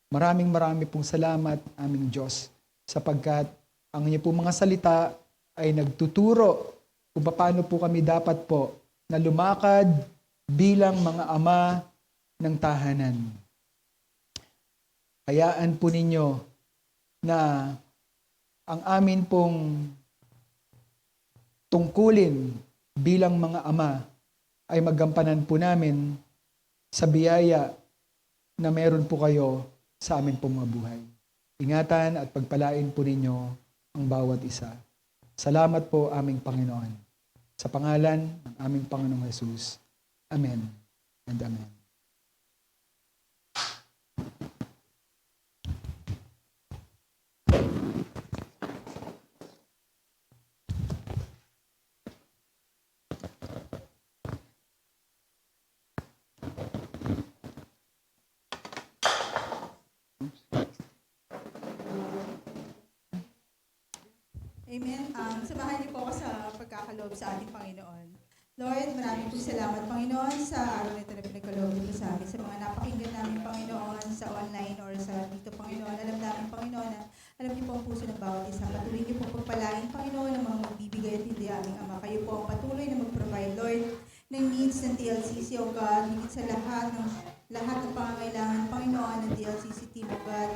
Speaker 5: Maraming pong salamat, aming Diyos, sapagkat ang inyo pong mga salita ay nagtuturo kung paano po kami dapat po na lumakad bilang mga ama ng tahanan. Hayaan po ninyo na ang amin pong tungkulin bilang mga ama ay magampanan po namin sa biyaya na meron po kayo sa amin pong mga buhay. Ingatan at pagpalain po ninyo ang bawat isa. Salamat po aming Panginoon. Sa pangalan ng aming Panginoong Jesus. Amen and amen.
Speaker 3: Amen. Samahan niyo po ako sa pagkakaloob sa ating Panginoon. Lord, maraming po salamat, Panginoon, sa araw na ito na pinagkaloob mo sa amin. Sa mga napakinggan namin, Panginoon, sa online or sa dito, Panginoon. Alam namin, Panginoon, na alam niyo po ang puso ng bawat isa. Patuloy niyo po pagpalain, Panginoon, ng mga magbibigay at hindi aming Ama. Kayo po ang patuloy na mag-provide, Lord, ng needs ng TLCC, O God, higit sa lahat ng pangangailangan, Panginoon, ng TLCC team, O God,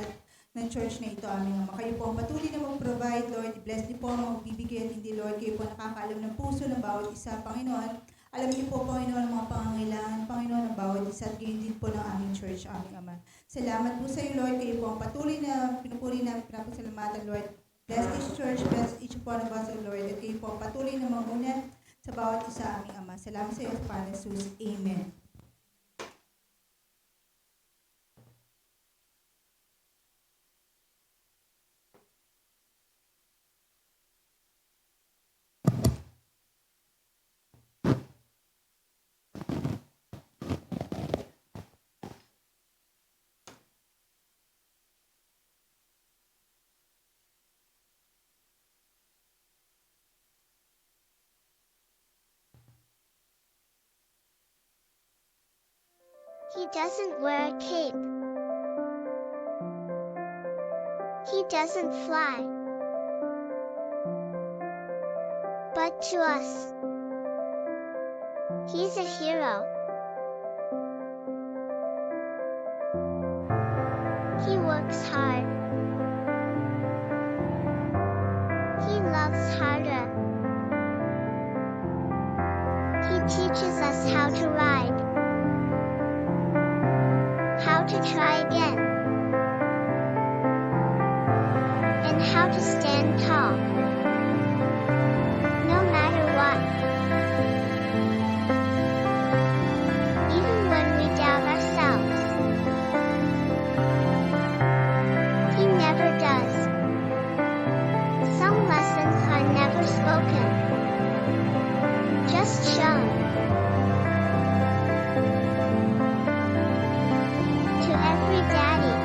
Speaker 3: at ng church na ito, aming Ama. Kayo po ang patuloy na mag-provide, Lord. Bless niyo po ang magbibigay at hindi, Lord. Kayo po nakakaalam ng puso ng bawat isa, Panginoon. Alam niyo po, Panginoon, ang mga pangangailangan, Panginoon, ng bawat isa at gayon din po ng aming church, aming Ama. Salamat po sa iyo, Lord. Kayo po ang patuloy na pinupuri namin, pinapasalamatan, Lord. Bless this church, bless each one of us, O Lord. At kayo po ang patuloy na mamunat sa bawat isa, aming Ama. Salamat sa iyo, Father Jesus. Amen.
Speaker 6: He doesn't wear a cape. He doesn't fly. But to us, he's a hero. He works hard. He loves harder. He teaches us how to ride. How to try again, and how to stand tall, no matter what. Even when we doubt ourselves, he never does. Some lessons are never spoken, just shown. To every daddy,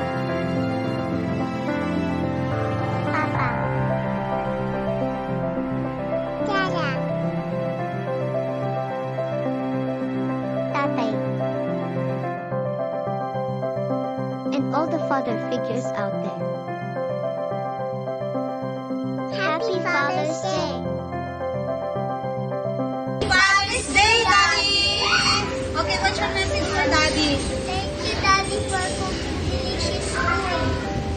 Speaker 6: Papa, Dada, Tatay, and all the father figures out there. Happy Father's Day!
Speaker 7: Father's Day, Daddy! Okay, what's your message for Daddy?
Speaker 6: Thank you, Daddy, for cooking delicious food.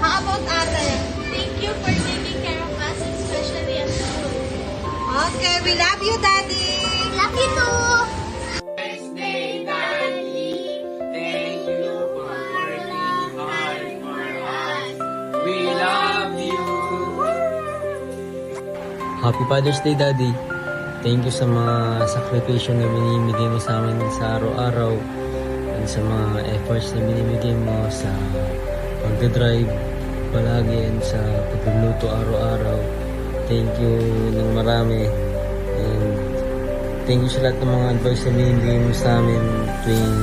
Speaker 7: How about Ate?
Speaker 6: Thank you for taking care of us, especially at school.
Speaker 7: Okay, we love you, Daddy!
Speaker 6: Love you too!
Speaker 8: Happy Father's Day, Daddy. Thank you sa mga sakripisyo na binibigay mo sa amin sa araw-araw and sa mga efforts na binibigay mo sa pagdadrive palagi and sa pagluluto araw-araw. Thank you ng marami and thank you sa lahat ng mga advice na binibigay mo sa amin tuwing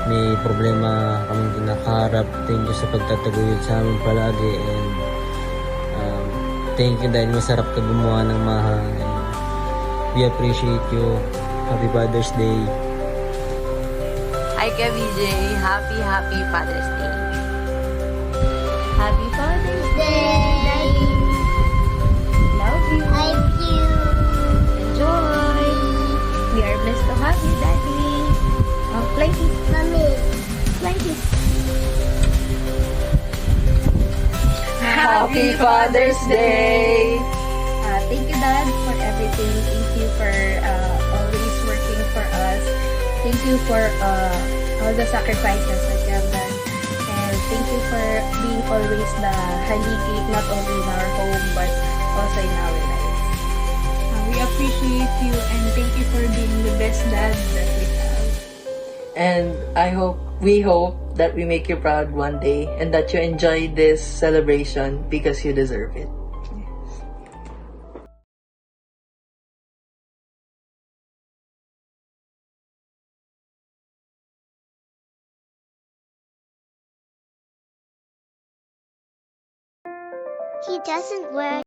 Speaker 8: may problema kaming kinakaharap. Thank you sa pagtataguyod sa amin palagi and thank you dahil masarap ka gumawa ng mahal. We appreciate you. Happy Father's Day.
Speaker 9: Hi, Kevin J. Happy Father's Day.
Speaker 6: Happy Father's Day, Daddy. Love you.
Speaker 7: Love you.
Speaker 6: Enjoy. We are blessed to have you, Daddy. Play this.
Speaker 7: Mommy.
Speaker 6: Play this.
Speaker 9: Happy Father's Day!
Speaker 6: Thank you, Dad, for everything. Thank you for always working for us. Thank you for all the sacrifices that you have done. And thank you for being always the haligi, not only in our home, but also in our lives.
Speaker 1: We appreciate you and thank you for being the best dad that we have.
Speaker 9: And we hope that we make you proud one day and that you enjoy this celebration because you deserve it.
Speaker 7: He doesn't wear